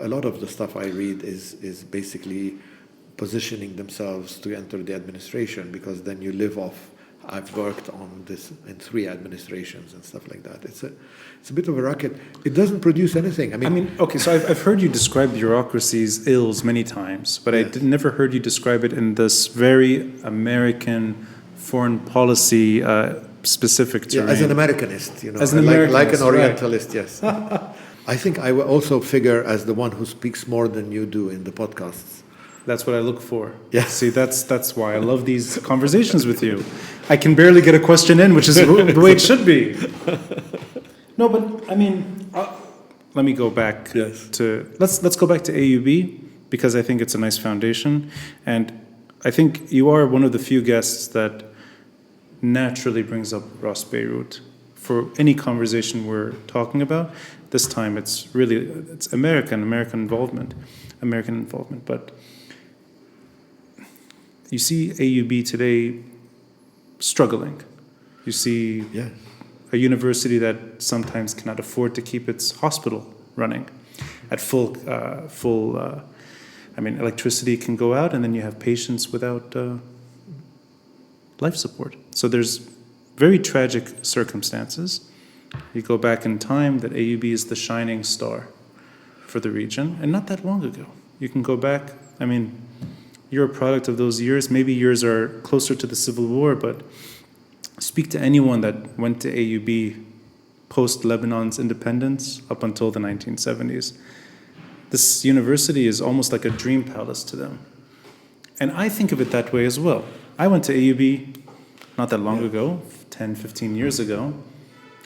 [SPEAKER 2] A lot of the stuff I read is basically positioning themselves to enter the administration, because then you live off. I've worked on this in 3 administrations and stuff like that. It's a bit of a racket. It doesn't produce anything.
[SPEAKER 1] Okay. So I've heard you describe bureaucracy's ills many times, but yes. I never heard you describe it in this very American foreign policy specific terrain.
[SPEAKER 2] As an Americanist, you know,
[SPEAKER 1] as an Americanist,
[SPEAKER 2] like an Orientalist.
[SPEAKER 1] Right.
[SPEAKER 2] Yes. I think I will also figure as the one who speaks more than you do in the podcasts.
[SPEAKER 1] That's what I look for.
[SPEAKER 2] Yeah.
[SPEAKER 1] See, that's why I love these conversations with you. I can barely get a question in, which is the way it should be. No, but let me go back to let's go back to AUB, because I think it's a nice foundation, and I think you are one of the few guests that naturally brings up Ras Beirut for any conversation we're talking about. This time it's American involvement. But you see AUB today struggling. You see a university that sometimes cannot afford to keep its hospital running at full I mean, electricity can go out, and then you have patients without life support. So there's very tragic circumstances. You go back in time, that AUB is the shining star for the region, and not that long ago. You can go back, I mean, you're a product of those years. Maybe yours are closer to the Civil War, but speak to anyone that went to AUB post-Lebanon's independence up until the 1970s. This university is almost like a dream palace to them. And I think of it that way as well. I went to AUB not that long ago, 10, 15 years ago,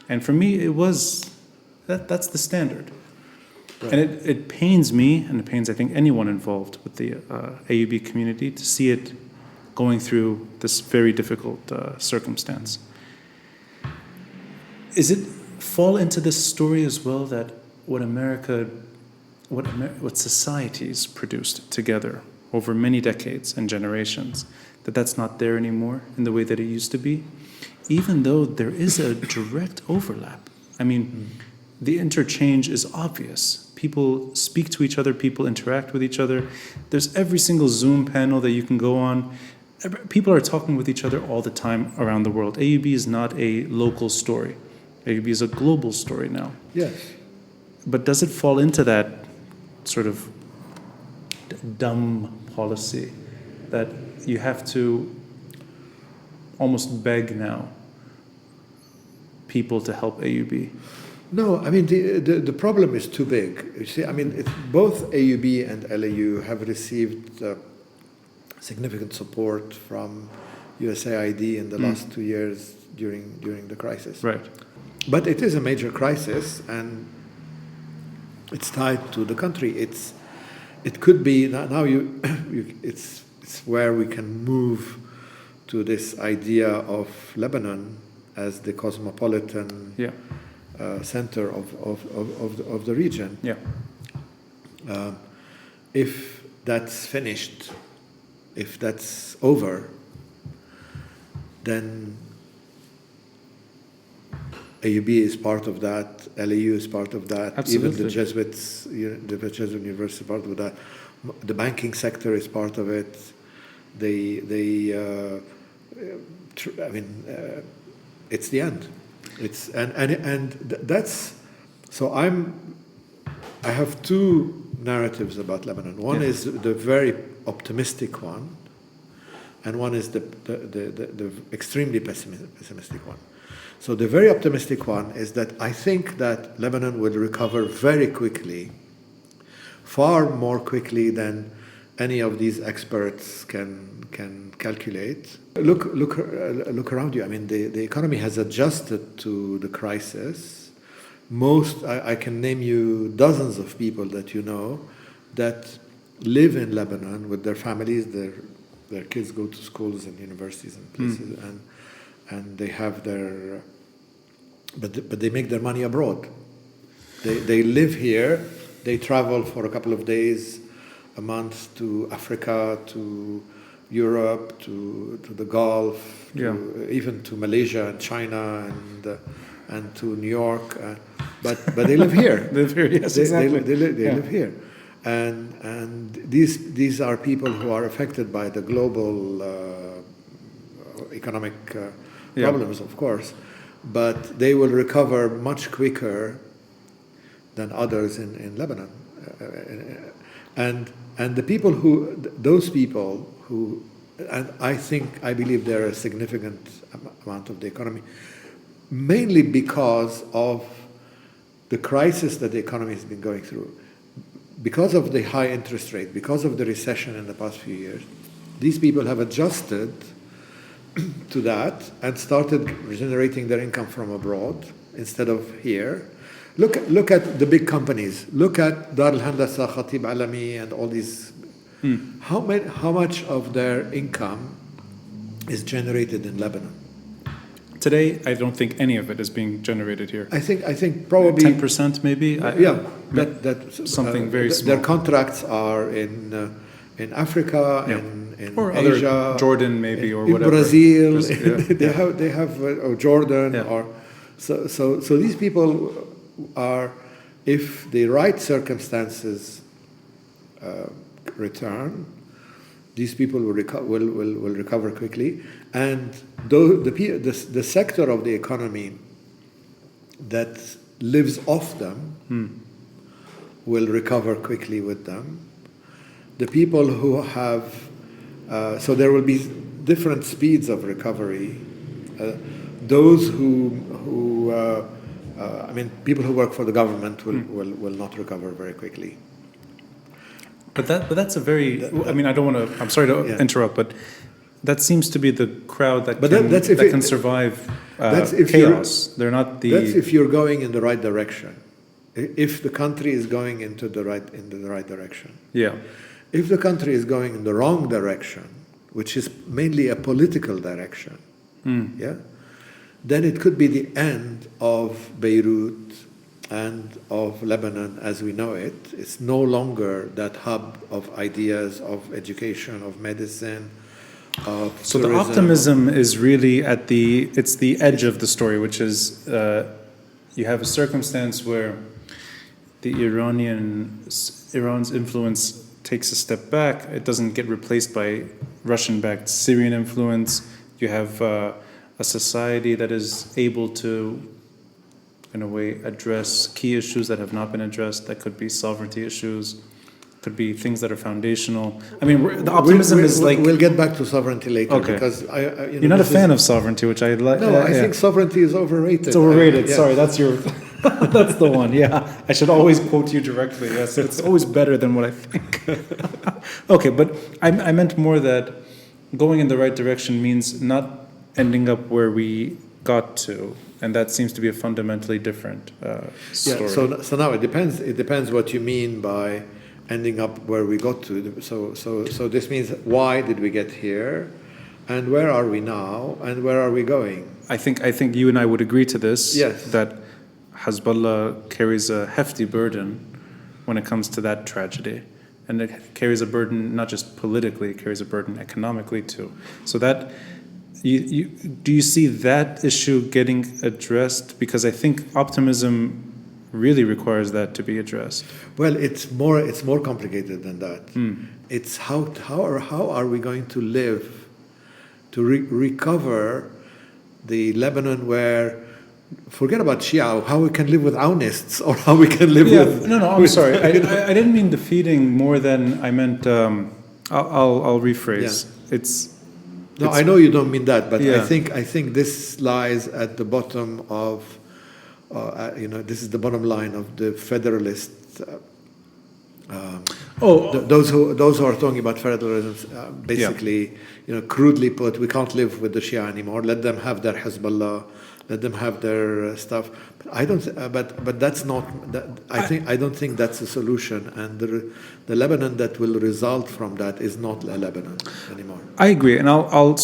[SPEAKER 1] and for me it was, that's the standard. Right. And it pains me, and it pains, I think, anyone involved with the AUB community to see it going through this very difficult circumstance. Is it fall into this story as well that what societies produced together over many decades and generations, that's not there anymore in the way that it used to be, even though there is a direct overlap? I mean, the interchange is obvious. People speak to each other, people interact with each other. There's every single Zoom panel that you can go on. People are talking with each other all the time around the world. AUB is not a local story. AUB is a global story now.
[SPEAKER 2] Yes.
[SPEAKER 1] But does it fall into that sort of dumb policy that you have to almost beg now people to help AUB?
[SPEAKER 2] No, I mean, the problem is too big. You see, I mean, both AUB and LAU have received significant support from USAID in the last 2 years during the crisis.
[SPEAKER 1] Right.
[SPEAKER 2] But it is a major crisis, and it's tied to the country. It could be now it's where we can move to this idea of Lebanon as the cosmopolitan center of the region.
[SPEAKER 1] Yeah.
[SPEAKER 2] If that's finished, if that's over, then AUB is part of that, LAU is part of that.
[SPEAKER 1] Absolutely.
[SPEAKER 2] Even the Jesuits, the Jesuit University is part of that. The banking sector is part of it. It's the end. It's and that's so. I have two narratives about Lebanon. One is the very optimistic one, and one is the extremely pessimistic one. So the very optimistic one is that I think that Lebanon will recover very quickly, far more quickly than any of these experts can calculate. Look around you. I mean, the economy has adjusted to the crisis. I can name you dozens of people that you know that live in Lebanon with their families. Their kids go to schools and universities and places, and they have their, but they make their money abroad. They live here. They travel for a couple of days, a month to Africa, to Europe, to the Gulf, even to Malaysia and China and to New York. But they live here.
[SPEAKER 1] They live here, yes, exactly.
[SPEAKER 2] They live here, and these are people who are affected by the global economic problems, of course, but they will recover much quicker than others in Lebanon, and the people those people who, and I believe they're a significant amount of the economy, mainly because of the crisis that the economy has been going through, because of the high interest rate, because of the recession in the past few years. These people have adjusted to that and started generating their income from abroad instead of here. Look at the big companies. Look at Dar al-Handasa, Khatib Alami, and all these. How much of their income is generated in Lebanon?
[SPEAKER 1] Today, I don't think any of it is being generated here.
[SPEAKER 2] I think probably
[SPEAKER 1] 10% maybe.
[SPEAKER 2] That's
[SPEAKER 1] something very small.
[SPEAKER 2] Their contracts are in Africa, in
[SPEAKER 1] or
[SPEAKER 2] Asia,
[SPEAKER 1] other Jordan maybe, or
[SPEAKER 2] in
[SPEAKER 1] whatever.
[SPEAKER 2] Brazil. They have or Jordan, or so these people are, if the right circumstances return, these people will recover quickly, and the sector of the economy that lives off them will recover quickly with them. The people who have, so there will be different speeds of recovery. Those people who work for the government will not recover very quickly.
[SPEAKER 1] But that's a very. I mean, I don't want to. I'm sorry to interrupt, but that seems to be the crowd that can survive chaos. They're not the.
[SPEAKER 2] That's if you're going in the right direction. If the country is going in the right direction.
[SPEAKER 1] Yeah.
[SPEAKER 2] If the country is going in the wrong direction, which is mainly a political direction, then it could be the end of Beirut and of Lebanon as we know it. It's no longer that hub of ideas, of education, of medicine, of
[SPEAKER 1] So
[SPEAKER 2] tourism.
[SPEAKER 1] the optimism is really it's the edge of the story, which is you have a circumstance where the Iran's influence takes a step back. It doesn't get replaced by Russian-backed Syrian influence. You have a society that is able to, in a way, address key issues that have not been addressed. That could be sovereignty issues, could be things that are foundational. I mean, the optimism is like...
[SPEAKER 2] We'll get back to sovereignty later,
[SPEAKER 1] okay.
[SPEAKER 2] Because
[SPEAKER 1] you're not a fan of sovereignty, which I like.
[SPEAKER 2] No, I think sovereignty is overrated.
[SPEAKER 1] It's overrated. Sorry, that's your... That's the one, yeah. I should always quote you directly. Yes, it's always better than what I think. Okay, but I meant more that going in the right direction means not ending up where we got to, and that seems to be a fundamentally different story.
[SPEAKER 2] Yeah. So now it depends. It depends what you mean by ending up where we got to. So this means why did we get here, and where are we now, and where are we going?
[SPEAKER 1] I think you and I would agree to this.
[SPEAKER 2] Yes.
[SPEAKER 1] That Hezbollah carries a hefty burden when it comes to that tragedy. And it carries a burden not just politically, it carries a burden economically too. So that, do you see that issue getting addressed? Because I think optimism really requires that to be addressed.
[SPEAKER 2] Well, it's more complicated than that. It's how are we going to live to recover the Lebanon where, forget about Shia, how we can live with Aunists, or how we can live with...
[SPEAKER 1] No, I'm sorry. I didn't mean defeating more than I meant... I'll rephrase.
[SPEAKER 2] Yeah. I know you don't mean that, but I think this lies at the bottom of... this is the bottom line of the federalist... those who are talking about federalism, basically, crudely put, we can't live with the Shia anymore. Let them have their Hezbollah. Let them have their stuff. But I don't. But that's not. I don't think that's a solution. And the Lebanon that will result from that is not a Lebanon anymore.
[SPEAKER 1] I agree, and I'll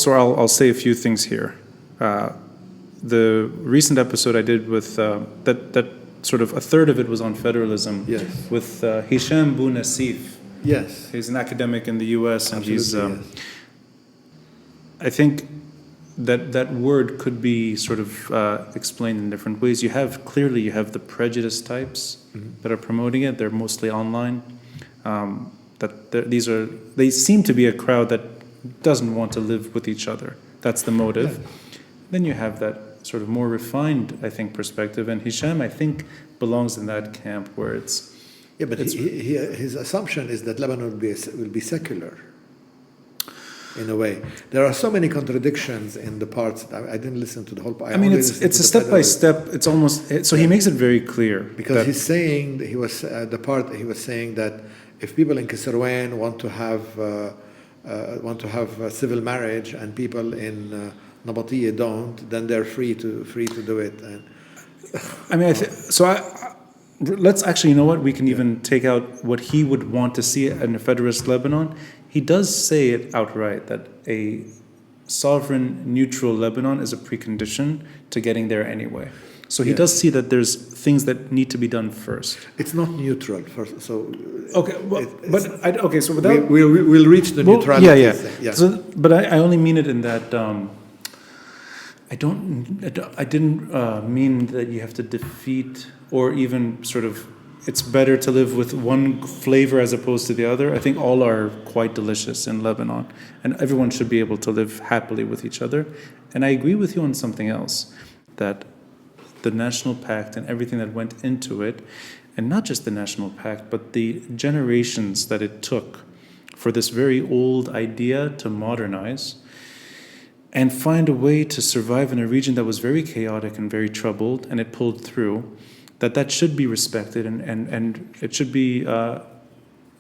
[SPEAKER 1] say a few things here. The recent episode I did with that sort of a third of it was on federalism.
[SPEAKER 2] Yes.
[SPEAKER 1] With Hisham Bou Nassif.
[SPEAKER 2] Yes.
[SPEAKER 1] He's an academic in the U.S. and
[SPEAKER 2] Absolutely,
[SPEAKER 1] he's. I think that word could be sort of explained in different ways. You have the prejudice types that are promoting it. They're mostly online. They seem to be a crowd that doesn't want to live with each other. That's the motive. Yeah. Then you have that sort of more refined, I think, perspective. And Hisham, I think, belongs in that camp where it's...
[SPEAKER 2] Yeah, but his assumption is that Lebanon will be secular. In a way, there are so many contradictions in the parts. I didn't listen to the whole.
[SPEAKER 1] I mean, it's a step by step. It's almost so he makes it very clear
[SPEAKER 2] because he's saying he was saying that if people in Kisarwain want to have a civil marriage and people in Nabatiya don't, then they're free to do it. And
[SPEAKER 1] I mean, let's actually, you know what? We can even take out what he would want to see in a federalist Lebanon. He does say it outright that a sovereign, neutral Lebanon is a precondition to getting there anyway. So he does see that there's things that need to be done first.
[SPEAKER 2] It's not neutral first. So
[SPEAKER 1] okay, well, so without
[SPEAKER 2] we'll reach the neutrality.
[SPEAKER 1] Yeah. So, but I only mean it in that I didn't mean that you have to defeat or even sort of it's better to live with one flavor as opposed to the other. I think all are quite delicious in Lebanon, and everyone should be able to live happily with each other. And I agree with you on something else, that the National Pact and everything that went into it, and not just the National Pact, but the generations that it took for this very old idea to modernize and find a way to survive in a region that was very chaotic and very troubled, and it pulled through, that should be respected, and it should be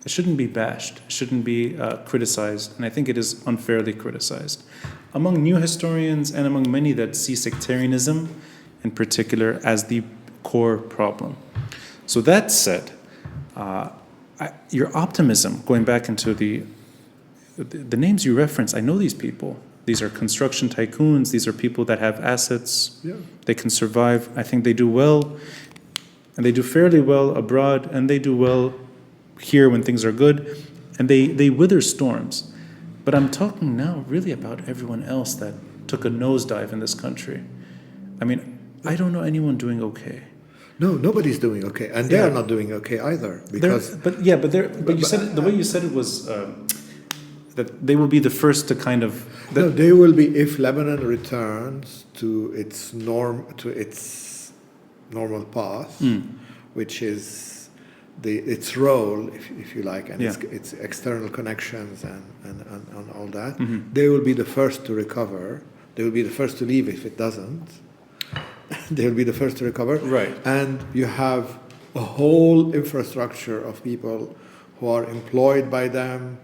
[SPEAKER 1] it shouldn't be bashed, it shouldn't be criticized, and I think it is unfairly criticized among new historians and among many that see sectarianism in particular as the core problem. So that said, your optimism, going back into the names you reference, I know these people. These are construction tycoons. These are people that have assets.
[SPEAKER 2] Yeah.
[SPEAKER 1] They can survive. I think they do well, and they do fairly well abroad, and they do well here when things are good, and they wither storms. But I'm talking now really about everyone else that took a nosedive in this country. I mean, I don't know anyone doing okay.
[SPEAKER 2] No, nobody's doing okay, and they are not doing okay either. Because
[SPEAKER 1] but you said it, the way you said it was that they will be the first to kind of.
[SPEAKER 2] no, they will be if Lebanon returns to its normal path, which is its role, if you like, and its external connections and all that. They will be the first to recover. They will be the first to leave if it doesn't. They will be the first to recover.
[SPEAKER 1] Right.
[SPEAKER 2] And you have a whole infrastructure of people who are employed by them,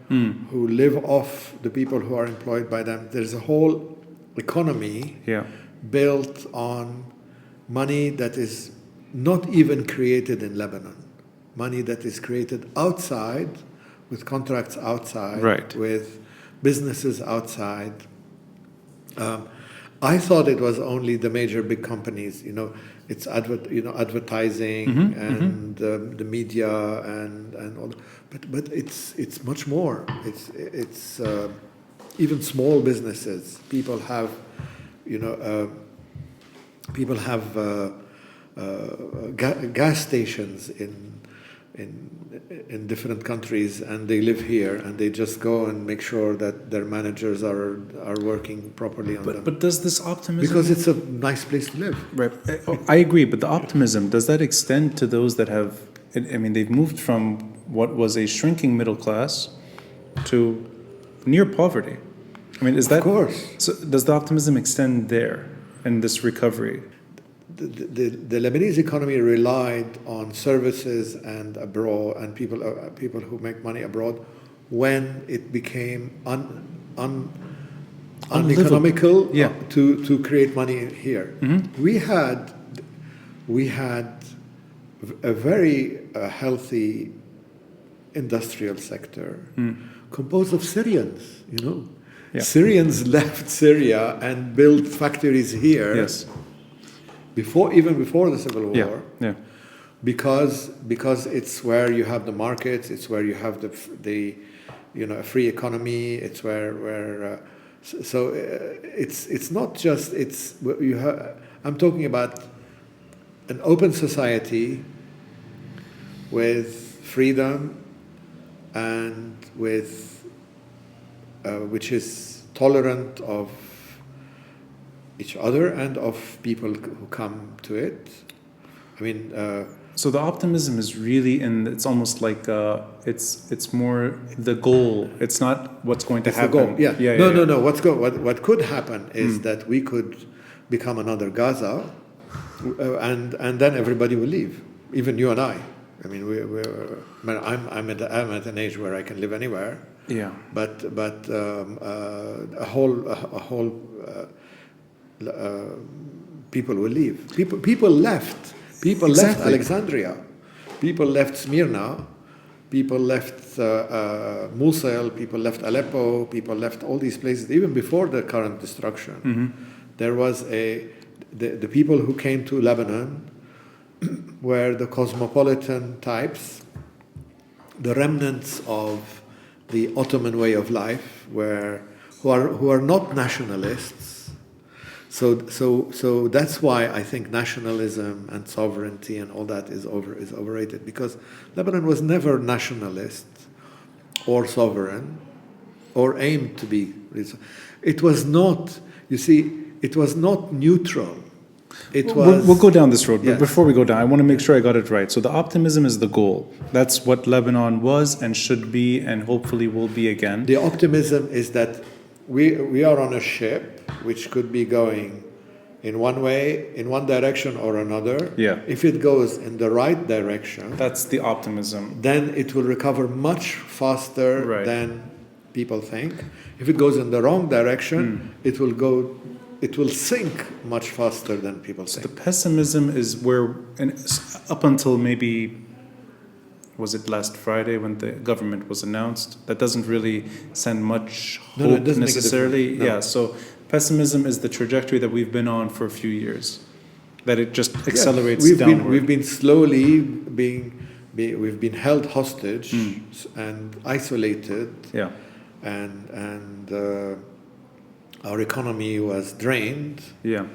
[SPEAKER 2] who live off the people who are employed by them. There's a whole economy built on money that is not even created in Lebanon. Money that is created outside, with contracts outside, with businesses outside. I thought it was only the major big companies, it's advertising and the media and all, but it's much more. It's even small businesses. People have gas stations in different countries, and they live here, and they just go and make sure that their managers are working properly on them.
[SPEAKER 1] But does this optimism...
[SPEAKER 2] Because it's a nice place to live.
[SPEAKER 1] Right. I agree, but the optimism, does that extend to those that have... I mean, they've moved from what was a shrinking middle class to near poverty. I mean, is that...
[SPEAKER 2] Of course.
[SPEAKER 1] So does the optimism extend there in this recovery?
[SPEAKER 2] The Lebanese economy relied on services and abroad and people who make money abroad when it became uneconomical to create money here. We had a very healthy industrial sector composed of Syrians. Syrians left Syria and built factories here.
[SPEAKER 1] Yes.
[SPEAKER 2] Even before the Civil War,
[SPEAKER 1] because
[SPEAKER 2] it's where you have the markets, it's where you have the a free economy, it's where it's not just I'm talking about an open society with freedom and with which is tolerant of each other and of people who come to it. I mean,
[SPEAKER 1] so the optimism is really it's almost like it's more the goal. It's not what's going to happen.
[SPEAKER 2] The goal. No. What could happen is that we could become another Gaza, and then everybody will leave, even you and I. I mean, I'm at an age where I can live anywhere.
[SPEAKER 1] Yeah.
[SPEAKER 2] But a whole. People will leave. People left. People left Alexandria. People left Smyrna. People left Mosul. People left Aleppo. People left all these places even before the current destruction. There was the people who came to Lebanon were the cosmopolitan types, the remnants of the Ottoman way of life, who are not nationalists. So that's why I think nationalism and sovereignty and all that is overrated, because Lebanon was never nationalist or sovereign or aimed to be. It was not. You see, it was not neutral.
[SPEAKER 1] We'll go down this road, but
[SPEAKER 2] Yes.
[SPEAKER 1] before we go down, I want to make sure I got it right. So the optimism is the goal. That's what Lebanon was and should be, and hopefully will be again.
[SPEAKER 2] The optimism is that we are on a ship which could be going in one way, in one direction or another.
[SPEAKER 1] Yeah.
[SPEAKER 2] If it goes in the right direction,
[SPEAKER 1] That's the optimism.
[SPEAKER 2] then it will recover much faster
[SPEAKER 1] Right.
[SPEAKER 2] than people think. If it goes in the wrong direction, it will sink much faster than people think.
[SPEAKER 1] The pessimism is where, and up until maybe, was it last Friday when the government was announced? That doesn't really send much
[SPEAKER 2] No,
[SPEAKER 1] hope
[SPEAKER 2] it doesn't make a
[SPEAKER 1] necessarily.
[SPEAKER 2] difference. No.
[SPEAKER 1] Yeah, so pessimism is the trajectory that we've been on for a few years, that it just accelerates
[SPEAKER 2] Yes,
[SPEAKER 1] downward.
[SPEAKER 2] we've been slowly we've been held hostage and isolated,
[SPEAKER 1] Yeah,
[SPEAKER 2] and our economy was drained
[SPEAKER 1] yeah,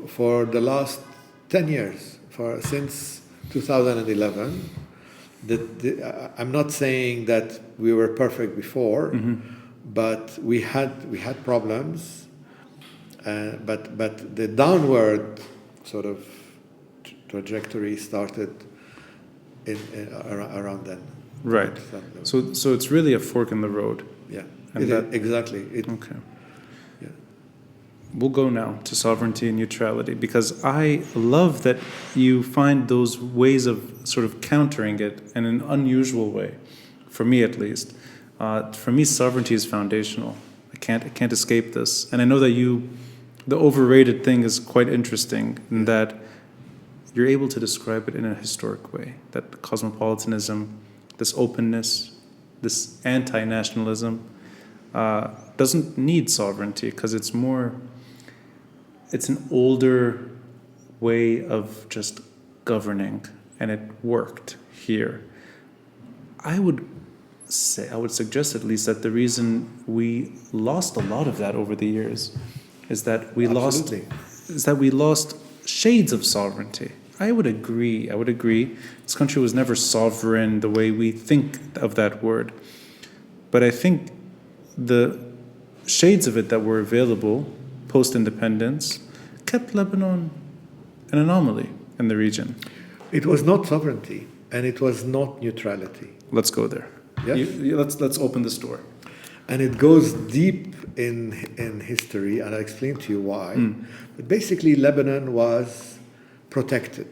[SPEAKER 2] for the last 10 years, since 2011. I'm not saying that we were perfect before, but we had problems, but the downward sort of trajectory started around then.
[SPEAKER 1] right. So it's really a fork in the road.
[SPEAKER 2] Yeah,
[SPEAKER 1] And that-
[SPEAKER 2] exactly.
[SPEAKER 1] Okay.
[SPEAKER 2] Yeah.
[SPEAKER 1] We'll go now to sovereignty and neutrality, because I love that you find those ways of sort of countering it in an unusual way, for me at least. For me, sovereignty is foundational. I can't escape this. And I know that the overrated thing is quite interesting in that you're able to describe it in a historic way, that cosmopolitanism, this openness, this anti-nationalism, doesn't need sovereignty, because it's an older way of just governing, and it worked here. I would suggest at least that the reason we lost a lot of that over the years is that we lost shades of sovereignty. I would agree. This country was never sovereign the way we think of that word. But I think the shades of it that were available post-independence kept Lebanon an anomaly in the region.
[SPEAKER 2] It was not sovereignty, and it was not neutrality.
[SPEAKER 1] Let's go there.
[SPEAKER 2] Yes.
[SPEAKER 1] Let's open this door.
[SPEAKER 2] And it goes deep in history, and I'll explain to you why. But basically, Lebanon was protected,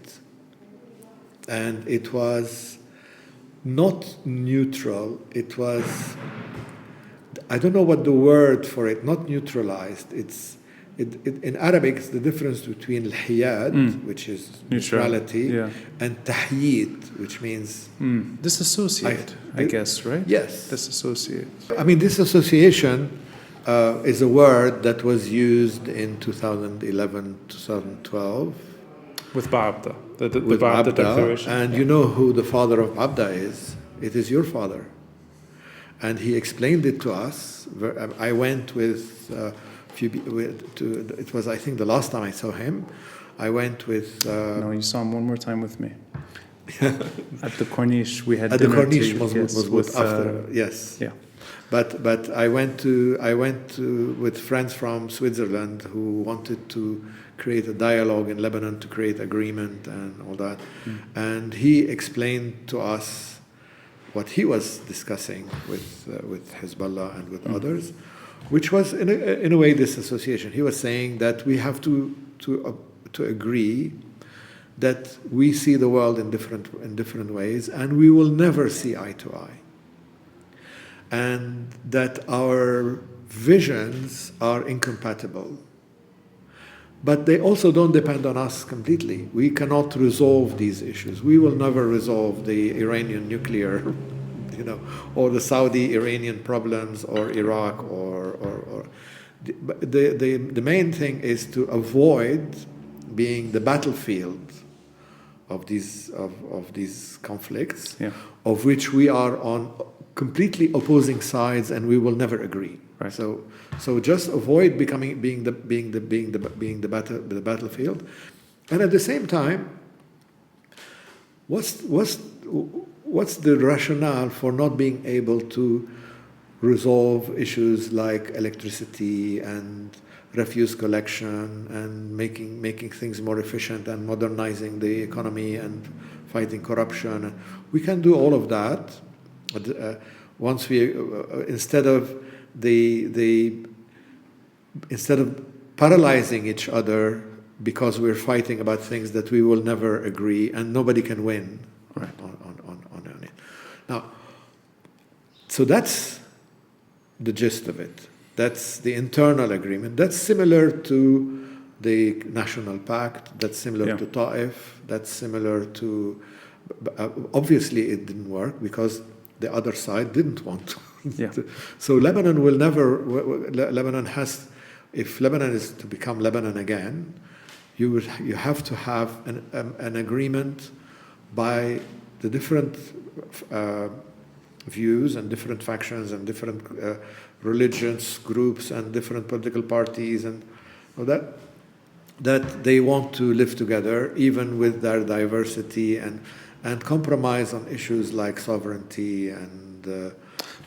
[SPEAKER 2] and it was not neutral. It was, I don't know what the word for it, not neutralized. In Arabic, it's the difference between al-hiyad, which is neutrality, and tahyid, which means
[SPEAKER 1] disassociate, I guess, right?
[SPEAKER 2] Yes.
[SPEAKER 1] Disassociate.
[SPEAKER 2] I mean, disassociation is a word that was used in 2011, 2012.
[SPEAKER 1] With Ba'abda, the
[SPEAKER 2] With
[SPEAKER 1] Ba'abda
[SPEAKER 2] Abda,
[SPEAKER 1] declaration.
[SPEAKER 2] and you know who the father of Abda is. It is your father. And he explained it to us. I went with it was, I think, the last time I saw him. I went with...
[SPEAKER 1] No, you saw him one more time with me. At the Corniche, we had
[SPEAKER 2] At the
[SPEAKER 1] dinner.
[SPEAKER 2] Corniche was after, yes.
[SPEAKER 1] Yeah.
[SPEAKER 2] But I went with friends from Switzerland who wanted to create a dialogue in Lebanon, to create agreement and all that. And he explained to us what he was discussing with Hezbollah and with others, which was in a way disassociation. He was saying that we have to agree that we see the world in different ways, and we will never see eye to eye, and that our visions are incompatible. But they also don't depend on us completely. We cannot resolve these issues. We will never resolve the Iranian nuclear, or the Saudi-Iranian problems, or Iraq, or the main thing is to avoid being the battlefield of these conflicts, of which we are on completely opposing sides, and we will never agree.
[SPEAKER 1] Right.
[SPEAKER 2] So just avoid being the battlefield, and at the same time, what's the rationale for not being able to resolve issues like electricity and refuse collection and making things more efficient and modernizing the economy and fighting corruption? We can do all of that. Once we instead of paralyzing each other because we're fighting about things that we will never agree and nobody can win
[SPEAKER 1] Right.
[SPEAKER 2] on it. Now, so that's the gist of it. That's the internal agreement. That's similar to the National Pact. That's similar to Ta'if. That's similar to... obviously, it didn't work because the other side didn't want to.
[SPEAKER 1] Yeah.
[SPEAKER 2] So Lebanon will never... Lebanon has... If Lebanon is to become Lebanon again, you have to have an agreement by the different views and different factions and different religions, groups, and different political parties, and that they want to live together, even with their diversity, and compromise on issues like sovereignty and...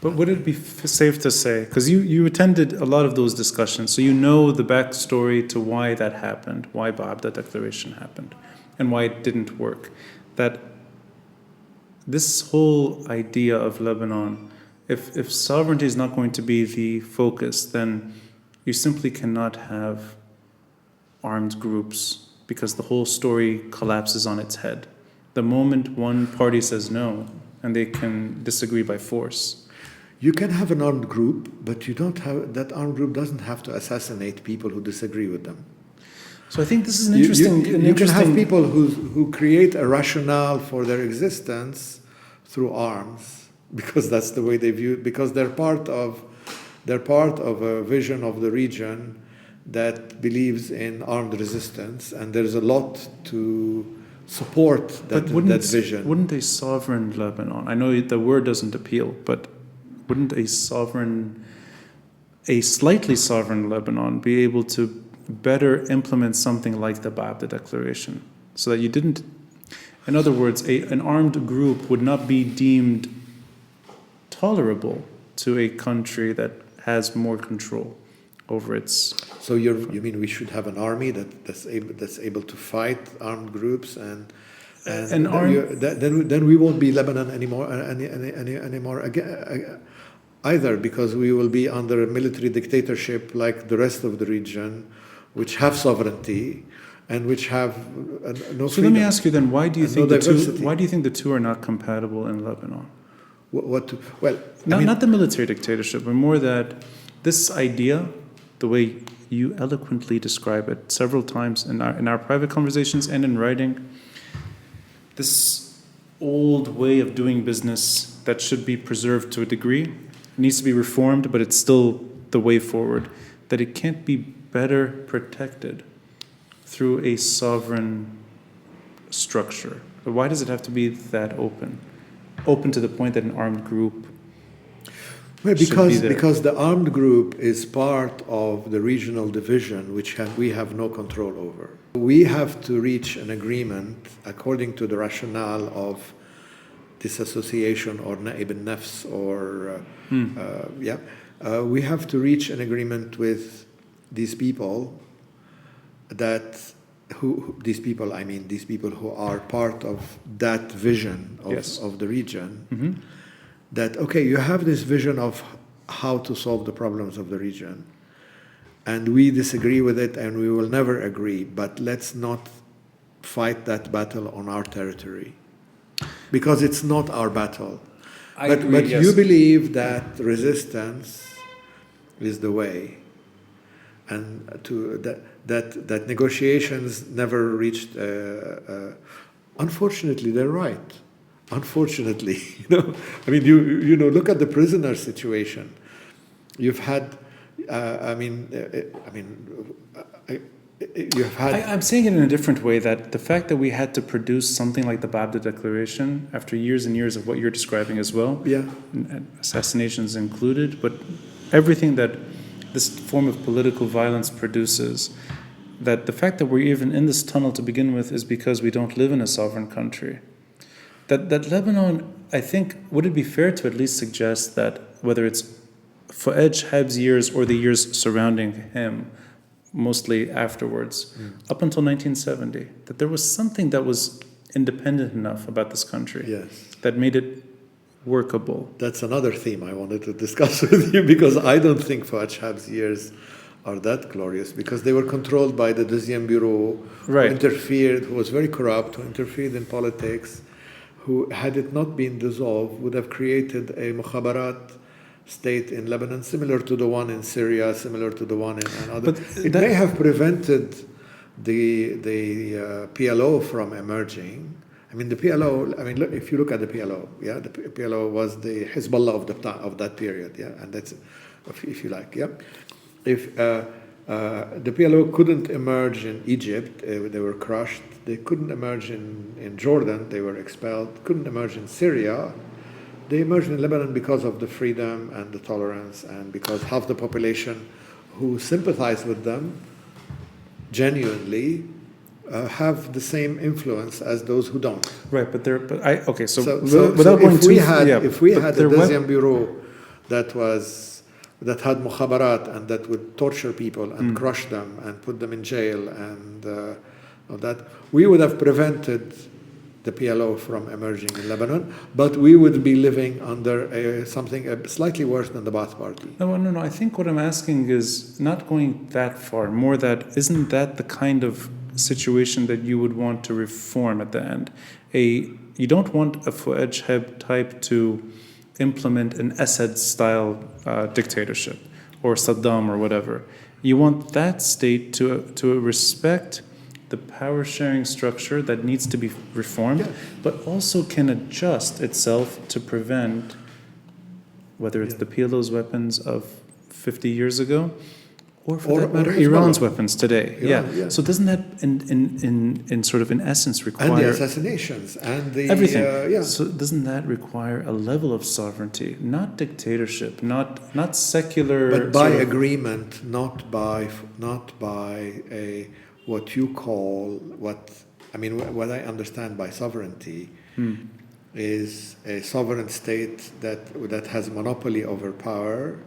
[SPEAKER 1] But would it be safe to say, because you attended a lot of those discussions, so you know the backstory to why that happened, why Ba'abda Declaration happened, and why it didn't work, that this whole idea of Lebanon, if sovereignty is not going to be the focus, then you simply cannot have armed groups, because the whole story collapses on its head. The moment one party says no, and they can disagree by force.
[SPEAKER 2] You can have an armed group, but you don't have... that armed group doesn't have to assassinate people who disagree with them.
[SPEAKER 1] So I think this is an interesting...
[SPEAKER 2] You can have people who create a rationale for their existence through arms, because that's the way they view it, because they're part of a vision of the region that believes in armed resistance, and there's a lot to support that vision.
[SPEAKER 1] Wouldn't a sovereign Lebanon, I know the word doesn't appeal, but wouldn't a slightly sovereign Lebanon be able to better implement something like the Ba'abda Declaration, so that you didn't... In other words, an armed group would not be deemed tolerable to a country that has more control over its...
[SPEAKER 2] So you mean we should have an army that's able to fight armed groups and then we won't be Lebanon anymore either, because we will be under a military dictatorship like the rest of the region, which have sovereignty and which have no freedom.
[SPEAKER 1] So let me ask you then, why do you think
[SPEAKER 2] diversity.
[SPEAKER 1] the two are not compatible in Lebanon?
[SPEAKER 2] Not
[SPEAKER 1] the military dictatorship, but more that this idea, the way you eloquently describe it several times in our private conversations and in writing, this old way of doing business that should be preserved to a degree, needs to be reformed, but it's still the way forward, that it can't be better protected through a sovereign structure. But why does it have to be that open? Open to the point that an armed group
[SPEAKER 2] because the armed group is part of the regional division, which we have no control over. We have to reach an agreement according to the rationale of disassociation or na'ib al-nafs or we have to reach an agreement with these people these people who are part of that vision of the region.
[SPEAKER 1] Mm-hmm.
[SPEAKER 2] That, okay, you have this vision of how to solve the problems of the region, and we disagree with it and we will never agree, but let's not fight that battle on our territory, because it's not our battle. But you believe that resistance is the way, and that negotiations never reached. Unfortunately, they're right. Unfortunately, look at the prisoner situation. You've had, you have had.
[SPEAKER 1] I'm saying it in a different way, that the fact that we had to produce something like the Babda Declaration after years and years of what you're describing as well,
[SPEAKER 2] Yeah.
[SPEAKER 1] and assassinations included, but everything that this form of political violence produces, that the fact that we're even in this tunnel to begin with is because we don't live in a sovereign country. That Lebanon, I think, would it be fair to at least suggest that whether it's Fuad Shahab's years or the years surrounding him, mostly afterwards, up until 1970, that there was something that was independent enough about this country
[SPEAKER 2] Yes.
[SPEAKER 1] that made it workable.
[SPEAKER 2] That's another theme I wanted to discuss with you, because I don't think Fuad Shahab's years are that glorious, because they were controlled by the Deuxième Bureau,
[SPEAKER 1] Right.
[SPEAKER 2] who interfered, who was very corrupt, who interfered in politics, who, had it not been dissolved, would have created a mukhabarat state in Lebanon, similar to the one in Syria, similar to the one in other.
[SPEAKER 1] But
[SPEAKER 2] It may have prevented the PLO from emerging. I mean, the PLO. I mean, look, if you look at the PLO, yeah, the PLO was the Hezbollah of that period, yeah, and that's, if you like, yeah. If the PLO couldn't emerge in Egypt, they were crushed. They couldn't emerge in Jordan, they were expelled. Couldn't emerge in Syria. They emerged in Lebanon because of the freedom and the tolerance, and because half the population who sympathize with them genuinely have the same influence as those who don't.
[SPEAKER 1] Right, but okay, so
[SPEAKER 2] Without
[SPEAKER 1] going too
[SPEAKER 2] if we had a
[SPEAKER 1] there was-
[SPEAKER 2] Deuxième Bureau that had mukhabarat and that would torture people and crush them and put them in jail and all that, we would have prevented the PLO from emerging in Lebanon, but we would be living under something slightly worse than the Ba'ath Party.
[SPEAKER 1] No. I think what I'm asking is not going that far. More that isn't that the kind of situation that you would want to reform at the end. You don't want a Fuad Shahab type to implement an Assad-style dictatorship or Saddam or whatever. You want that state to respect the power-sharing structure that needs to be reformed,
[SPEAKER 2] Yeah.
[SPEAKER 1] but also can adjust itself to prevent, whether it's the PLO's weapons of 50 years ago, or for that matter,
[SPEAKER 2] Hezbollah.
[SPEAKER 1] Iran's weapons today.
[SPEAKER 2] Iran, yeah.
[SPEAKER 1] So doesn't that, in sort of in essence, require
[SPEAKER 2] And the assassinations and the
[SPEAKER 1] everything?
[SPEAKER 2] yeah.
[SPEAKER 1] So doesn't that require a level of sovereignty, not dictatorship, not secular,
[SPEAKER 2] But by
[SPEAKER 1] sort of-
[SPEAKER 2] agreement, not by a what you call what I understand by sovereignty is a sovereign state that has monopoly over power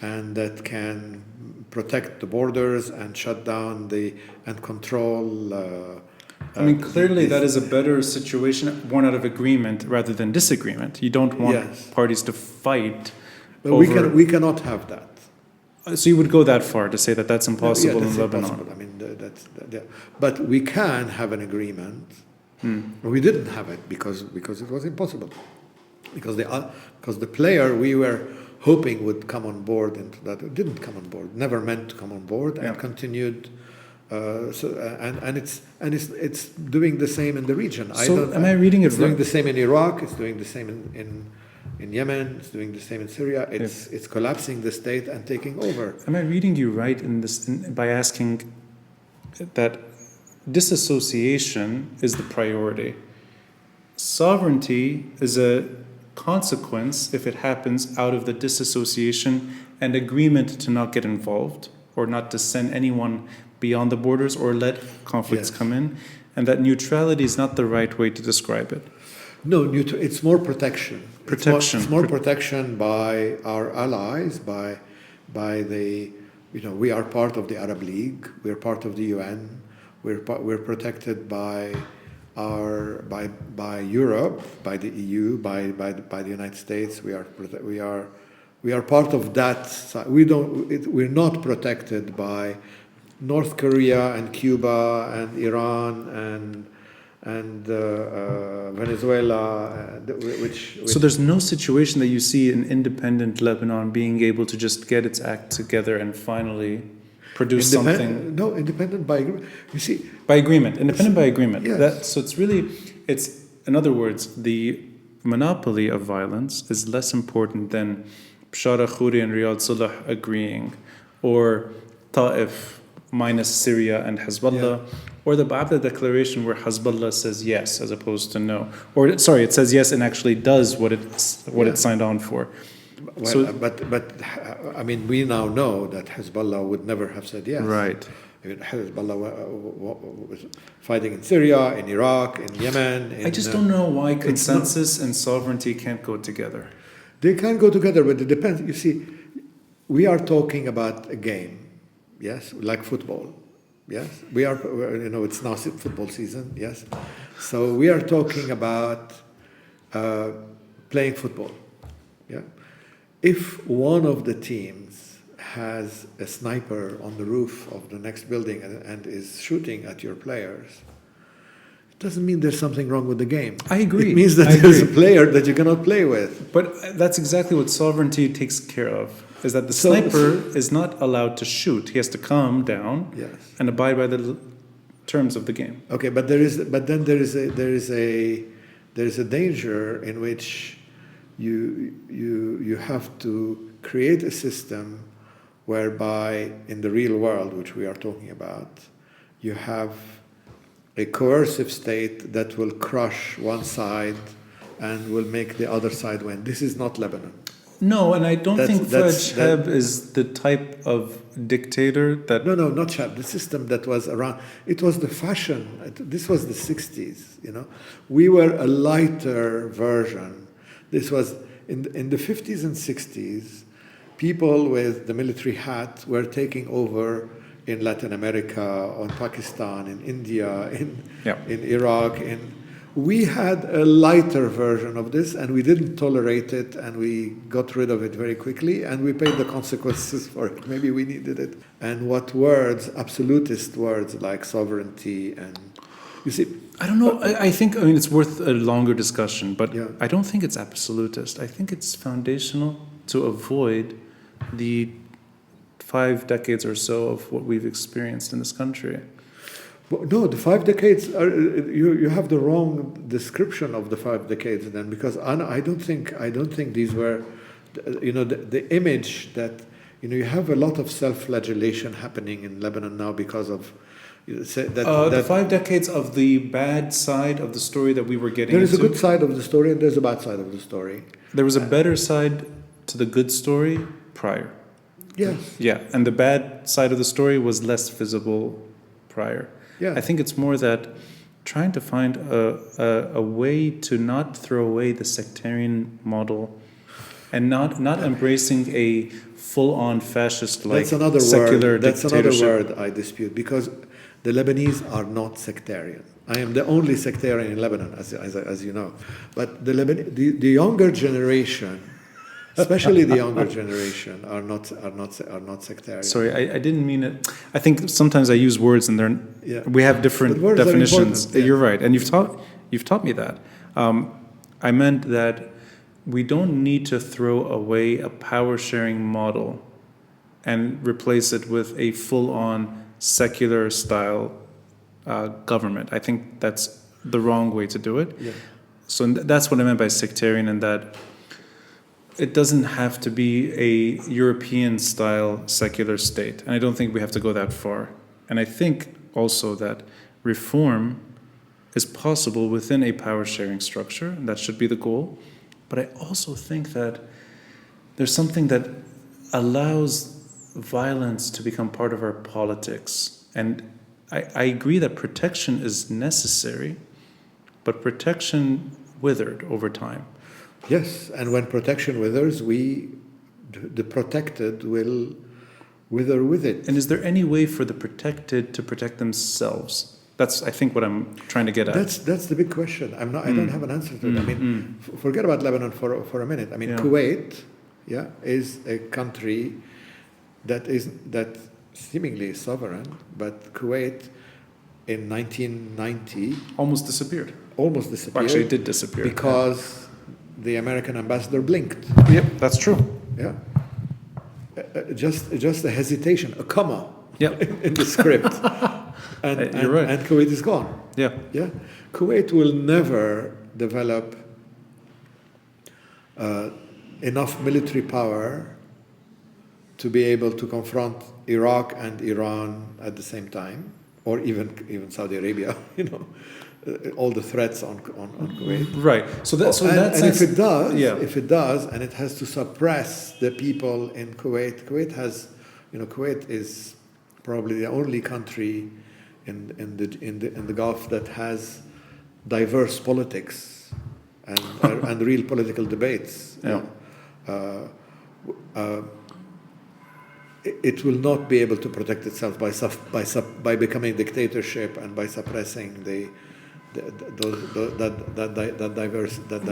[SPEAKER 2] and that can protect the borders and shut down and control.
[SPEAKER 1] Clearly that is a better situation born out of agreement rather than disagreement. You don't want
[SPEAKER 2] Yes.
[SPEAKER 1] parties to fight.
[SPEAKER 2] But
[SPEAKER 1] over,
[SPEAKER 2] we cannot have that.
[SPEAKER 1] So you would go that far to say that that's impossible
[SPEAKER 2] Yeah, that's
[SPEAKER 1] in Lebanon.
[SPEAKER 2] impossible. But we can have an agreement. We didn't have it because it was impossible. Because the player we were hoping would come on board into that didn't come on board. Never meant to come on board and continued. It's doing the same in the region.
[SPEAKER 1] Am I reading it
[SPEAKER 2] It's doing
[SPEAKER 1] right?
[SPEAKER 2] the same in Iraq. It's doing the same in Yemen. It's doing the same in Syria. It's collapsing the state and taking over.
[SPEAKER 1] Am I reading you right by asking that disassociation is the priority? Sovereignty is a consequence if it happens out of the disassociation and agreement to not get involved or not to send anyone beyond the borders or let conflicts
[SPEAKER 2] Yes.
[SPEAKER 1] come in, and that neutrality is not the right way to describe it.
[SPEAKER 2] No, it's more protection.
[SPEAKER 1] Protection.
[SPEAKER 2] It's more protection by our allies, by the, we are part of the Arab League. We're part of the UN. We're protected by Europe, by the EU, by the United States. We are part of that. We're not protected by North Korea and Cuba and Iran and Venezuela, which
[SPEAKER 1] So there's no situation that you see in independent Lebanon being able to just get its act together and finally produce something.
[SPEAKER 2] No, independent by agreement. You see,
[SPEAKER 1] By agreement, independent by agreement.
[SPEAKER 2] Yes.
[SPEAKER 1] So it's in other words, the monopoly of violence is less important than Bashar al-Khoury and Riyad Salah agreeing, or Ta'if minus Syria and Hezbollah, or the Ba'athah Declaration where Hezbollah says yes as opposed to no. Or, sorry, it says yes and actually does what it signed on for.
[SPEAKER 2] Well,
[SPEAKER 1] So-
[SPEAKER 2] but I mean, we now know that Hezbollah would never have said yes.
[SPEAKER 1] Right.
[SPEAKER 2] I mean, Hezbollah was fighting in Syria, in Iraq, in Yemen.
[SPEAKER 1] I just don't know why consensus and sovereignty can't go together.
[SPEAKER 2] They can go together, but it depends. You see, we are talking about a game, yes, like football. Yes, we are. It's now football season. Yes, so we are talking about playing football. Yeah, if one of the teams has a sniper on the roof of the next building and is shooting at your players, it doesn't mean there's something wrong with the game.
[SPEAKER 1] I agree.
[SPEAKER 2] It means that there's a player that you cannot play with.
[SPEAKER 1] But that's exactly what sovereignty takes care of. Is that the sniper is not allowed to shoot. He has to calm down and abide by the terms of the game.
[SPEAKER 2] Okay, but there is a danger in which you have to create a system whereby in the real world, which we are talking about, you have a coercive state that will crush one side and will make the other side win. This is not Lebanon.
[SPEAKER 1] No, and I don't think Fuad Shahab is the type of dictator that...
[SPEAKER 2] No, not Shahab. The system that was around, it was the fashion. This was the 60s, We were a lighter version. This was, in the 50s and 60s, people with the military hat were taking over in Latin America, or in Pakistan, in India, in Iraq, we had a lighter version of this, and we didn't tolerate it, and we got rid of it very quickly, and we paid the consequences for it. Maybe we needed it. And what words, absolutist words like sovereignty and, you see...
[SPEAKER 1] I don't know. I think it's worth a longer discussion, but I don't think it's absolutist. I think it's foundational to avoid the 5 decades or so of what we've experienced in this country.
[SPEAKER 2] No, the 5 decades are, you have the wrong description of the 5 decades then, because I don't think these were, the image that you have a lot of self-flagellation happening in Lebanon now because of
[SPEAKER 1] the 5 decades of the bad side of the story that we were getting.
[SPEAKER 2] There is a good side of the story and there's a bad side of the story.
[SPEAKER 1] There was a better side to the good story prior.
[SPEAKER 2] Yes.
[SPEAKER 1] Yeah, and the bad side of the story was less visible prior.
[SPEAKER 2] Yeah.
[SPEAKER 1] I think it's more that trying to find a way to not throw away the sectarian model and not embracing a full-on fascist-like secular dictatorship.
[SPEAKER 2] That's another word I dispute, because the Lebanese are not sectarian. I am the only sectarian in Lebanon, as you know. But the younger generation, especially the younger generation, are not sectarian.
[SPEAKER 1] Sorry, I didn't mean it. I think sometimes I use words and we have different definitions. You're right, and you've taught me that. I meant that we don't need to throw away a power-sharing model and replace it with a full-on secular style government. I think that's the wrong way to do it.
[SPEAKER 2] Yeah.
[SPEAKER 1] So that's what I meant by sectarian, and that it doesn't have to be a European-style secular state. And I don't think we have to go that far. And I think also that reform is possible within a power-sharing structure, and that should be the goal. But I also think that there's something that allows violence to become part of our politics. And I agree that protection is necessary, but protection withered over time.
[SPEAKER 2] Yes, and when protection withers, the protected will wither with it.
[SPEAKER 1] And is there any way for the protected to protect themselves? That's, I think, what I'm trying to get at.
[SPEAKER 2] That's the big question. I don't have an answer to it. I mean, forget about Lebanon for a minute. I mean, Kuwait, is a country that seemingly is sovereign, but Kuwait in 1990
[SPEAKER 1] almost disappeared.
[SPEAKER 2] Well,
[SPEAKER 1] actually, it did disappear
[SPEAKER 2] because the American ambassador blinked.
[SPEAKER 1] Yep, that's true.
[SPEAKER 2] Yeah, just a hesitation, a comma.
[SPEAKER 1] Yep.
[SPEAKER 2] in the script. And
[SPEAKER 1] you're right.
[SPEAKER 2] And Kuwait is gone.
[SPEAKER 1] Yeah.
[SPEAKER 2] Yeah. Kuwait will never develop enough military power to be able to confront Iraq and Iran at the same time, or even Saudi Arabia, all the threats on Kuwait.
[SPEAKER 1] Right. So that
[SPEAKER 2] And if it does,
[SPEAKER 1] yeah.
[SPEAKER 2] if it does, and it has to suppress the people in Kuwait. Kuwait is probably the only country in the Gulf that has diverse politics and real political debates.
[SPEAKER 1] Yeah.
[SPEAKER 2] It will not be able to protect itself by becoming a dictatorship and by suppressing that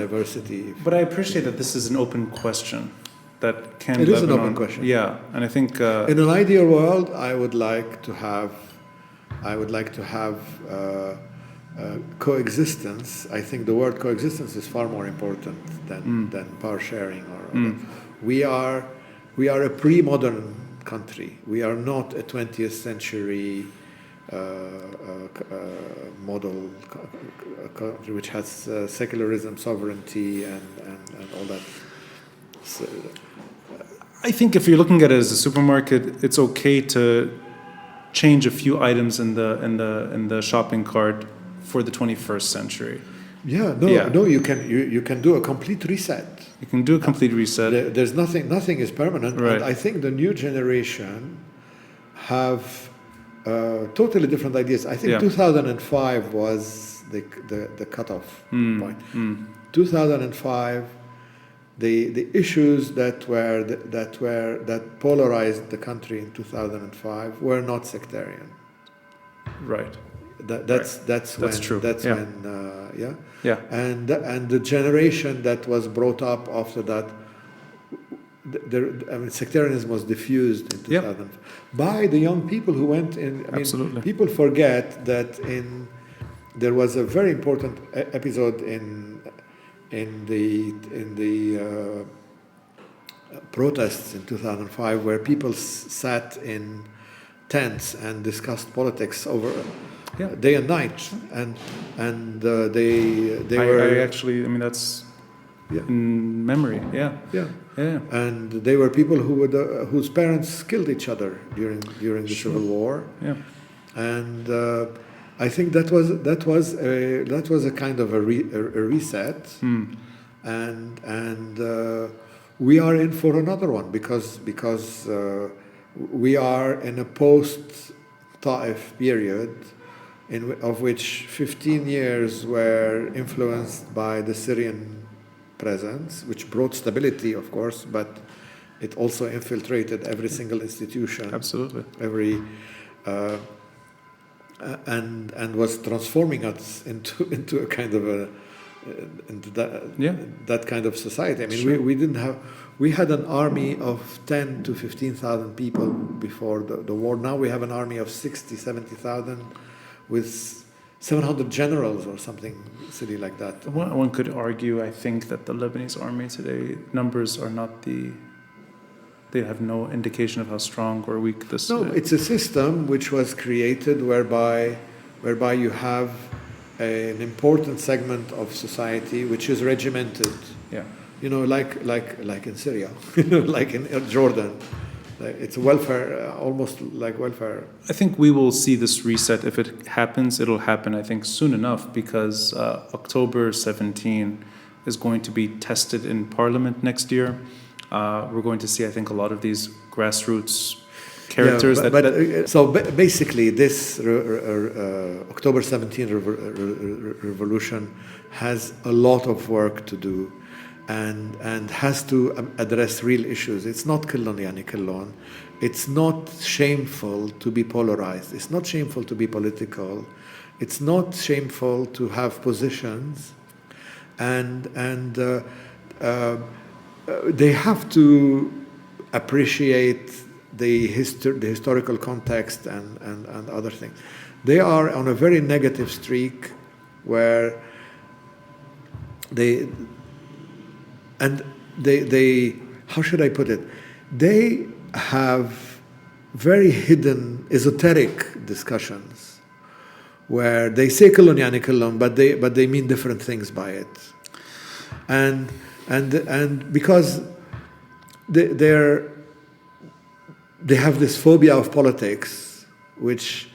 [SPEAKER 2] diversity.
[SPEAKER 1] But I appreciate that this is an open question that can.
[SPEAKER 2] It is an open question.
[SPEAKER 1] Yeah, and I think
[SPEAKER 2] in an ideal world, I would like to have coexistence. I think the word coexistence is far more important than power sharing. We are a pre-modern country. We are not a 20th century model country which has secularism, sovereignty, and all that. So,
[SPEAKER 1] I think if you're looking at it as a supermarket, it's okay to change a few items in the shopping cart for the 21st century.
[SPEAKER 2] No, you can do a complete reset.
[SPEAKER 1] You can do a complete reset.
[SPEAKER 2] There's nothing is permanent.
[SPEAKER 1] Right.
[SPEAKER 2] And I think the new generation have totally different ideas. I think 2005 was the cutoff point. 2005, the issues that polarized the country in 2005 were not sectarian.
[SPEAKER 1] Right.
[SPEAKER 2] That's
[SPEAKER 1] true.
[SPEAKER 2] And the generation that was brought up after that, sectarianism was diffused in 2000 by the young people who went in.
[SPEAKER 1] Absolutely.
[SPEAKER 2] People forget that there was a very important episode in the protests in 2005 where people sat in tents and discussed politics over day and night, and they were.
[SPEAKER 1] That's in memory. Yeah.
[SPEAKER 2] And they were people whose parents killed each other during the Civil War.
[SPEAKER 1] Yeah.
[SPEAKER 2] And I think that was a kind of a reset. And we are in for another one because we are in a post-Ta'if period of which 15 years were influenced by the Syrian presence, which brought stability, of course, but it also infiltrated every single institution.
[SPEAKER 1] Absolutely.
[SPEAKER 2] And was transforming us into a kind of that kind of society. I mean, we had an army of 10 to 15,000 people before the war. Now we have an army of 60, 70,000 with 700 generals or something silly like that.
[SPEAKER 1] One could argue, I think, that the Lebanese army today, numbers are not they have no indication of how strong or weak this is.
[SPEAKER 2] No, it's a system which was created whereby you have an important segment of society which is regimented.
[SPEAKER 1] Yeah.
[SPEAKER 2] Like in Syria, like in Jordan. It's welfare, almost like welfare.
[SPEAKER 1] I think we will see this reset. If it happens, it'll happen, I think, soon enough, because October 17 is going to be tested in Parliament next year. We're going to see, I think, a lot of these grassroots characters.
[SPEAKER 2] So basically, this October 17 revolution has a lot of work to do. And has to address real issues. It's not killon yani killon. It's not shameful to be polarized. It's not shameful to be political. It's not shameful to have positions. And they have to appreciate the historical context and other things. They are on a very negative streak where they how should I put it? They have very hidden, esoteric discussions where they say killon yani killon, but they mean different things by it, and because they have this phobia of politics, which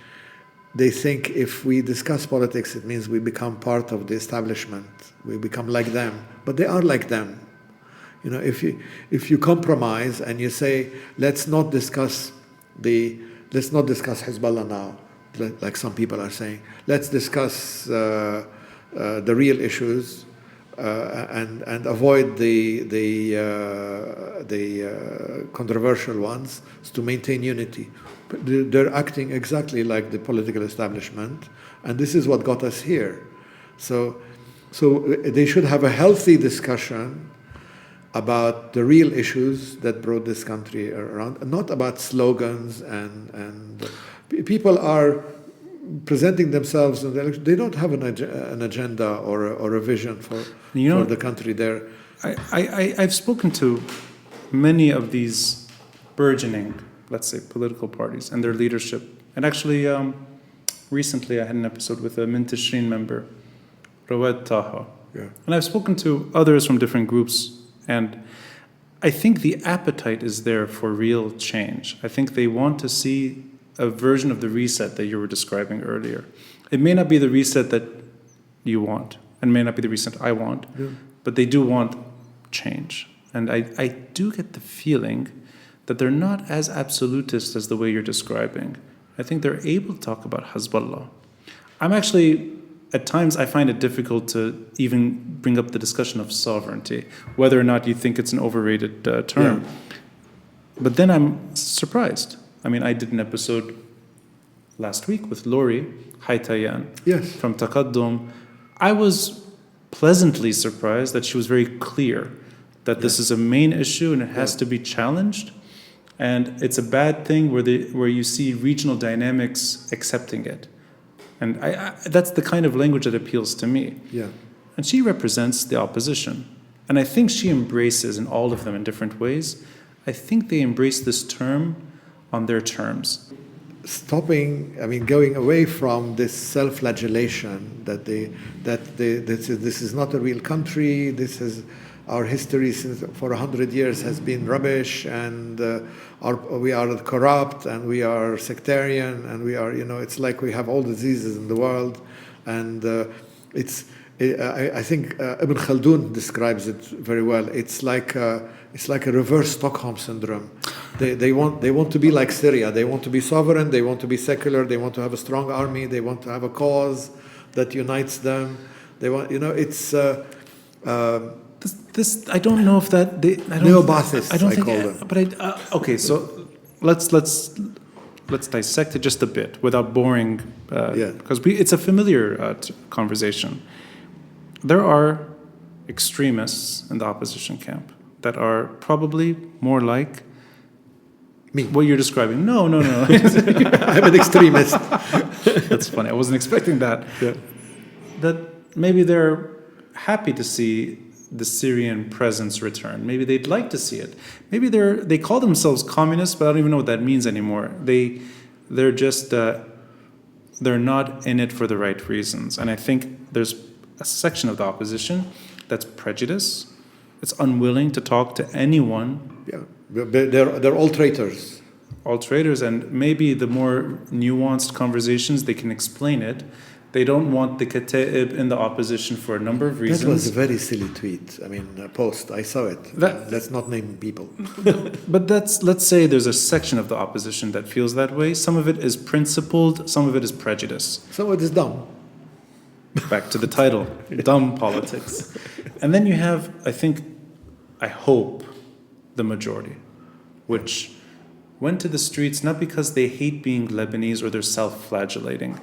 [SPEAKER 2] they think if we discuss politics, it means we become part of the establishment. We become like them. But they are like them. You know, if you compromise and you say, let's not discuss Hezbollah now, like some people are saying. Let's discuss the real issues and avoid the controversial ones to maintain unity. They're acting exactly like the political establishment, and this is what got us here. So they should have a healthy discussion about the real issues that brought this country around, not about slogans and people are presenting themselves in the election. They don't have an agenda or a vision for the country there.
[SPEAKER 1] I've spoken to many of these burgeoning, let's say, political parties and their leadership. And actually, recently I had an episode with a Min Tishrin member, Rawad Taha.
[SPEAKER 2] Yeah.
[SPEAKER 1] And I've spoken to others from different groups, and I think the appetite is there for real change. I think they want to see a version of the reset that you were describing earlier. It may not be the reset that you want, and may not be the reset I want, but they do want change. And I do get the feeling that they're not as absolutist as the way you're describing. I think they're able to talk about Hezbollah. I'm actually, at times, I find it difficult to even bring up the discussion of sovereignty, whether or not you think it's an overrated term.
[SPEAKER 2] Yeah.
[SPEAKER 1] But then I'm surprised. I mean, I did an episode last week with Lori Haitayan from Taqaddum. I was pleasantly surprised that she was very clear that this is a main issue and it has to be challenged. And it's a bad thing where you see regional dynamics accepting it. And that's the kind of language that appeals to me.
[SPEAKER 2] Yeah.
[SPEAKER 1] And she represents the opposition. And I think she embraces, in all of them in different ways, I think they embrace this term on their terms.
[SPEAKER 2] Going away from this self-flagellation that this is not a real country, this is our history for 100 years has been rubbish, and we are corrupt, and we are sectarian, and we are, it's like we have all diseases in the world, and I think Ibn Khaldun describes it very well. It's like a reverse Stockholm syndrome. They want to be like Syria. They want to be sovereign. They want to be secular. They want to have a strong army. They want to have a cause that unites them. They want, it's.
[SPEAKER 1] This I don't know if that
[SPEAKER 2] neo-Baathists, I call them.
[SPEAKER 1] But okay, so let's dissect it just a bit without boring, because it's a familiar conversation. There are extremists in the opposition camp that are probably more like
[SPEAKER 2] me.
[SPEAKER 1] What you're describing. No.
[SPEAKER 2] I'm an extremist.
[SPEAKER 1] That's funny. I wasn't expecting that.
[SPEAKER 2] Yeah.
[SPEAKER 1] That maybe they're happy to see the Syrian presence return. Maybe they'd like to see it. Maybe they call themselves communists, but I don't even know what that means anymore. They're just they're not in it for the right reasons. And I think there's a section of the opposition that's prejudiced. It's unwilling to talk to anyone.
[SPEAKER 2] Yeah, they're all traitors.
[SPEAKER 1] All traitors, and maybe the more nuanced conversations, they can explain it. They don't want the Kata'ib in the opposition for a number of reasons.
[SPEAKER 2] That was a very silly tweet. Post. I saw it. Let's not name people.
[SPEAKER 1] But let's say there's a section of the opposition that feels that way. Some of it is principled, some of it is prejudice.
[SPEAKER 2] Some of it is dumb.
[SPEAKER 1] Back to the title, dumb politics. And then you have, I hope, the majority, which went to the streets not because they hate being Lebanese or they're self-flagellating.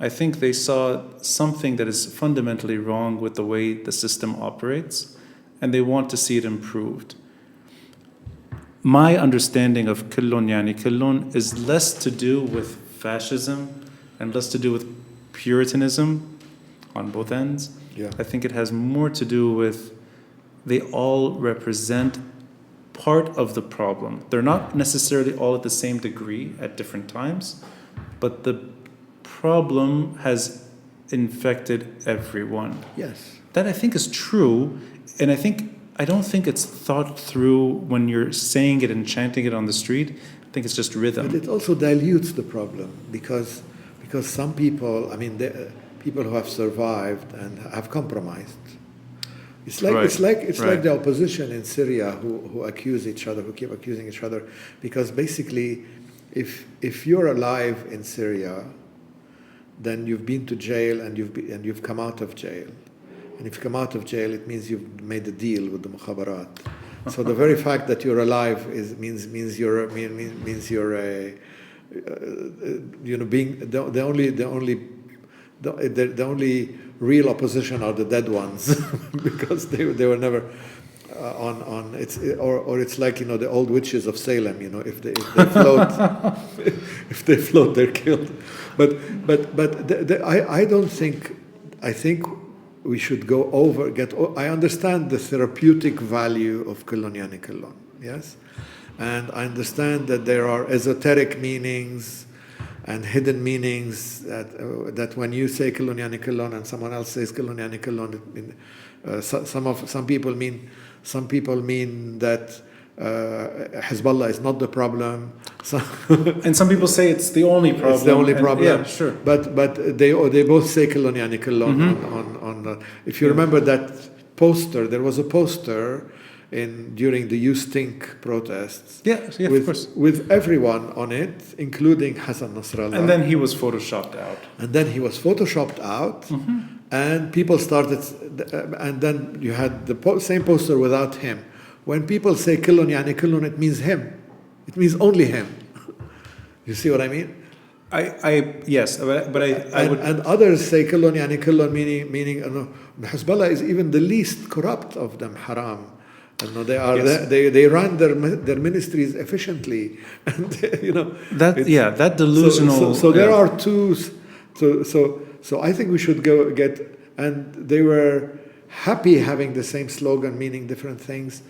[SPEAKER 1] I think they saw something that is fundamentally wrong with the way the system operates, and they want to see it improved. My understanding of Kullun is less to do with fascism and less to do with Puritanism on both ends.
[SPEAKER 2] Yeah.
[SPEAKER 1] I think it has more to do with they all represent part of the problem. They're not necessarily all at the same degree at different times, but the problem has infected everyone.
[SPEAKER 2] Yes.
[SPEAKER 1] That I think is true, and I think I don't think it's thought through when you're saying it and chanting it on the street. I think it's just rhythm.
[SPEAKER 2] But it also dilutes the problem because some people, I mean, people who have survived and have compromised. It's like
[SPEAKER 1] Right.
[SPEAKER 2] the opposition in Syria who accuse each other, who keep accusing each other, because basically, if you're alive in Syria, then you've been to jail and you've come out of jail, and if you come out of jail, it means you've made a deal with the mukhabarat. So the very fact that you're alive means you're a being the only real opposition are the dead ones because they were never on it's like the old witches of Salem, if they float if they float they're killed, but I don't think I think we should go over I understand the therapeutic value of Kilon, yes, and I understand that there are esoteric meanings and hidden meanings that when you say Kilon and someone else says Kilon, some people mean that Hezbollah is not the problem.
[SPEAKER 1] And some people say it's the only problem.
[SPEAKER 2] It's the only problem.
[SPEAKER 1] Yeah, sure.
[SPEAKER 2] But they both say Kilon on if you remember that poster, there was a poster during the You Stink protests.
[SPEAKER 1] Yeah, of course.
[SPEAKER 2] With everyone on it, including Hassan Nasrallah.
[SPEAKER 1] And then he was photoshopped out. And people started, and then you had the same poster without him. When people say Kilon, it means him. It means only him. You see what I mean? Yes, but I would.
[SPEAKER 2] And others say Kilon, meaning Hezbollah is even the least corrupt of them, haram. They are they run their ministries efficiently, and
[SPEAKER 1] that delusional.
[SPEAKER 2] So there are two. So I think we should go and they were happy having the same slogan, meaning different things,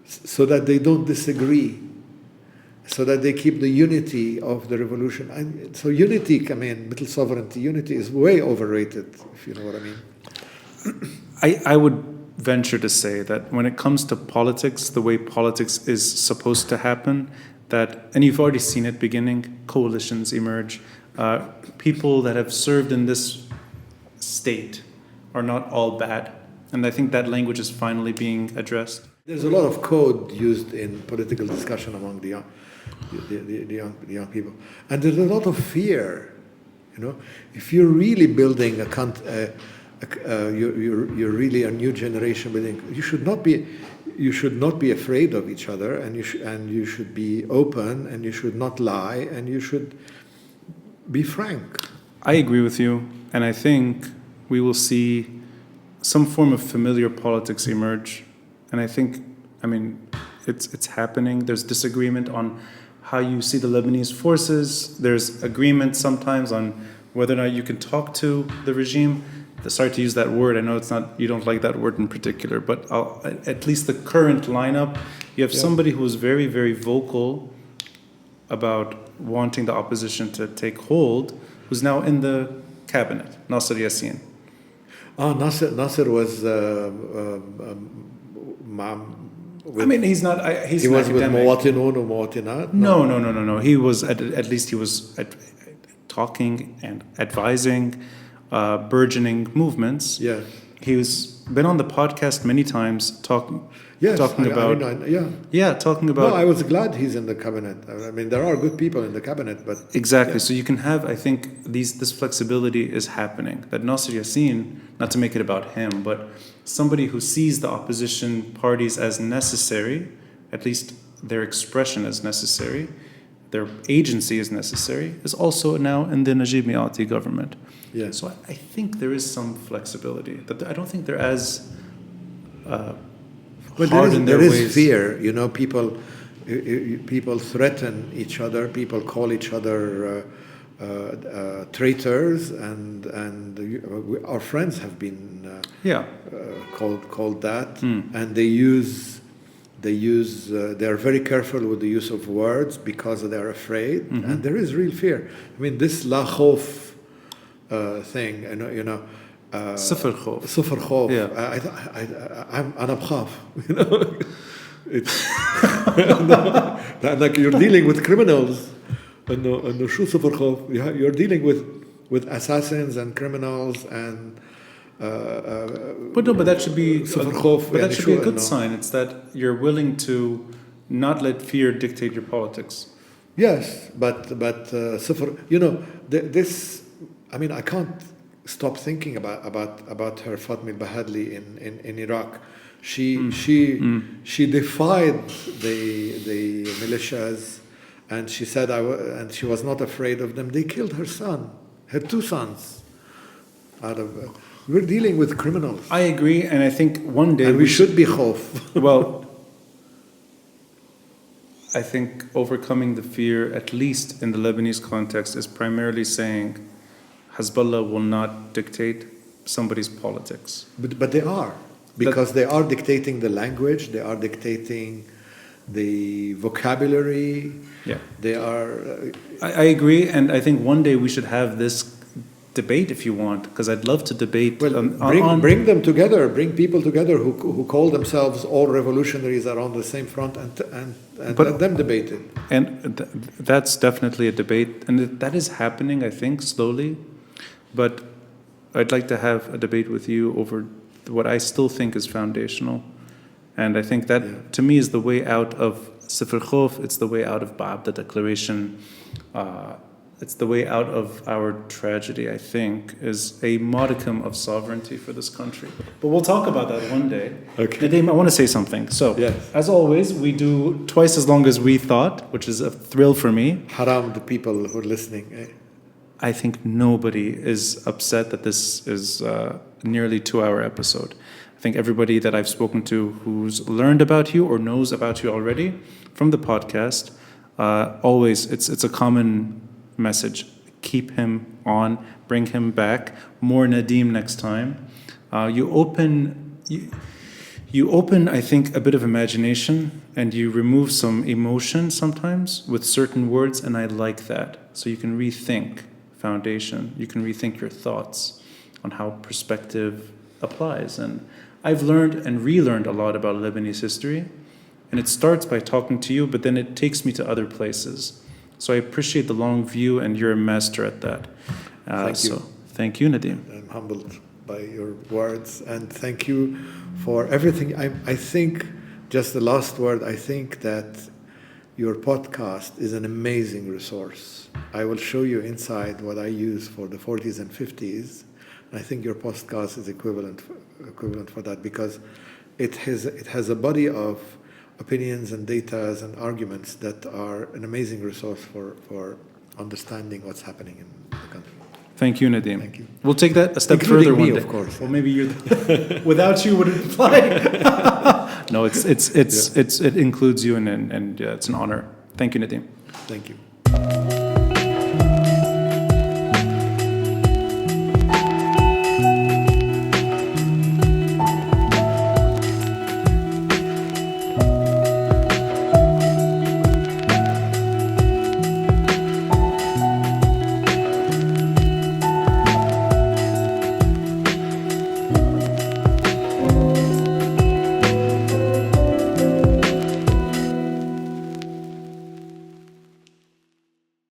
[SPEAKER 2] so that they don't disagree, so that they keep the unity of the revolution. And so unity, middle sovereignty, unity is way overrated, if you know what I mean.
[SPEAKER 1] I would venture to say that when it comes to politics, the way politics is supposed to happen, and you've already seen it beginning, coalitions emerge. People that have served in this state are not all bad. And I think that language is finally being addressed.
[SPEAKER 2] There's a lot of code used in political discussion among the young people. And there's a lot of fear. If you're really building you're really a new generation building, you should not be afraid of each other, and you should be open, and you should not lie, and you should be frank.
[SPEAKER 1] I agree with you, and I think we will see some form of familiar politics emerge. And I think, it's happening. There's disagreement on how you see the Lebanese forces. There's agreement sometimes on whether or not you can talk to the regime. Sorry to use that word. I know you don't like that word in particular, but at least the current lineup, you have somebody who is very, very vocal about wanting the opposition to take hold, who's now in the cabinet, Nasser Yassin.
[SPEAKER 2] Nasser was.
[SPEAKER 1] He's not. He's
[SPEAKER 2] he was with
[SPEAKER 1] academic.
[SPEAKER 2] Muwatinun or Muwatinat?
[SPEAKER 1] No. He was at least he was talking and advising burgeoning movements.
[SPEAKER 2] Yeah.
[SPEAKER 1] He's been on the podcast many times talking about. Talking about.
[SPEAKER 2] No, I was glad he's in the cabinet. There are good people in the cabinet, but
[SPEAKER 1] exactly.
[SPEAKER 2] Yeah.
[SPEAKER 1] So you can have, I think, this flexibility is happening. That Nasser Yassin, not to make it about him, but somebody who sees the opposition parties as necessary, at least their expression as necessary, their agency is necessary, is also now in the Najib Miati government.
[SPEAKER 2] Yeah.
[SPEAKER 1] So I think there is some flexibility. I don't think they're as hard in their
[SPEAKER 2] there
[SPEAKER 1] ways.
[SPEAKER 2] is fear. People threaten each other. People call each other traitors, and our friends have been called that, and they are very careful with the use of words because they are afraid, and there is real fear. This la khof thing,
[SPEAKER 1] صفر خوف.
[SPEAKER 2] صفر خوف.
[SPEAKER 1] Yeah.
[SPEAKER 2] أنا بخاف. You know, it's like you're dealing with criminals. إنه شو صفر خوف? You're dealing with assassins and criminals and.
[SPEAKER 1] But that should be
[SPEAKER 2] صفر خوف.
[SPEAKER 1] but that
[SPEAKER 2] يعني
[SPEAKER 1] should be a
[SPEAKER 2] شو
[SPEAKER 1] good
[SPEAKER 2] إنه-
[SPEAKER 1] sign. It's that you're willing to not let fear dictate your politics.
[SPEAKER 2] Yes, but صفر. You know, this. I mean, I can't stop thinking about her Fatmi al-Bahadli in Iraq. She defied the militias, and she said and she was not afraid of them. They killed her son, her two sons. We're dealing with criminals,
[SPEAKER 1] I agree, and I think one day
[SPEAKER 2] and we should be khof.
[SPEAKER 1] Well, I think overcoming the fear, at least in the Lebanese context, is primarily saying Hezbollah will not dictate somebody's politics.
[SPEAKER 2] But they are, because they are dictating the language, they are dictating the vocabulary.
[SPEAKER 1] Yeah,
[SPEAKER 2] they are.
[SPEAKER 1] I agree, and I think one day we should have this debate if you want, because I'd love to debate.
[SPEAKER 2] Well, bring them together, bring people together who call themselves all revolutionaries are on the same front, and let them debate it.
[SPEAKER 1] And that's definitely a debate, and that is happening, I think, slowly. But I'd like to have a debate with you over what I still think is foundational. And I think that, to me, is the way out of Sifr Khof. It's the way out of Ba'ab, the declaration. It's the way out of our tragedy, I think, is a modicum of sovereignty for this country. But we'll talk about that one day.
[SPEAKER 2] Okay.
[SPEAKER 1] Nadim, I want to say something. So, as always, we do twice as long as we thought, which is a thrill for me.
[SPEAKER 2] Haram, the people who are listening.
[SPEAKER 1] I think nobody is upset that this is nearly 2-hour episode. I think everybody that I've spoken to who's learned about you or knows about you already from the podcast, always it's a common message. Keep him on, bring him back. More Nadim next time. You open, I think, a bit of imagination, and you remove some emotion sometimes with certain words, and I like that. So you can rethink foundation. You can rethink your thoughts on how perspective applies. And I've learned and relearned a lot about Lebanese history, and it starts by talking to you, but then it takes me to other places. So I appreciate the long view, and you're a master at that.
[SPEAKER 2] Thank you.
[SPEAKER 1] So thank you, Nadim.
[SPEAKER 2] I'm humbled by your words, and thank you for everything. I think, just the last word, I think that your podcast is an amazing resource. I will show you inside what I use for the 40s and 50s. I think your podcast is equivalent for that, because it has a body of opinions and data and arguments that are an amazing resource for understanding what's happening in the country.
[SPEAKER 1] Thank you, Nadim.
[SPEAKER 2] Thank you.
[SPEAKER 1] We'll take that a step
[SPEAKER 2] Including
[SPEAKER 1] further
[SPEAKER 2] me,
[SPEAKER 1] one day.
[SPEAKER 2] of course.
[SPEAKER 1] Well, maybe you're without you would it apply? No, it includes you, and it's an honor. Thank you, Nadim.
[SPEAKER 2] Thank you.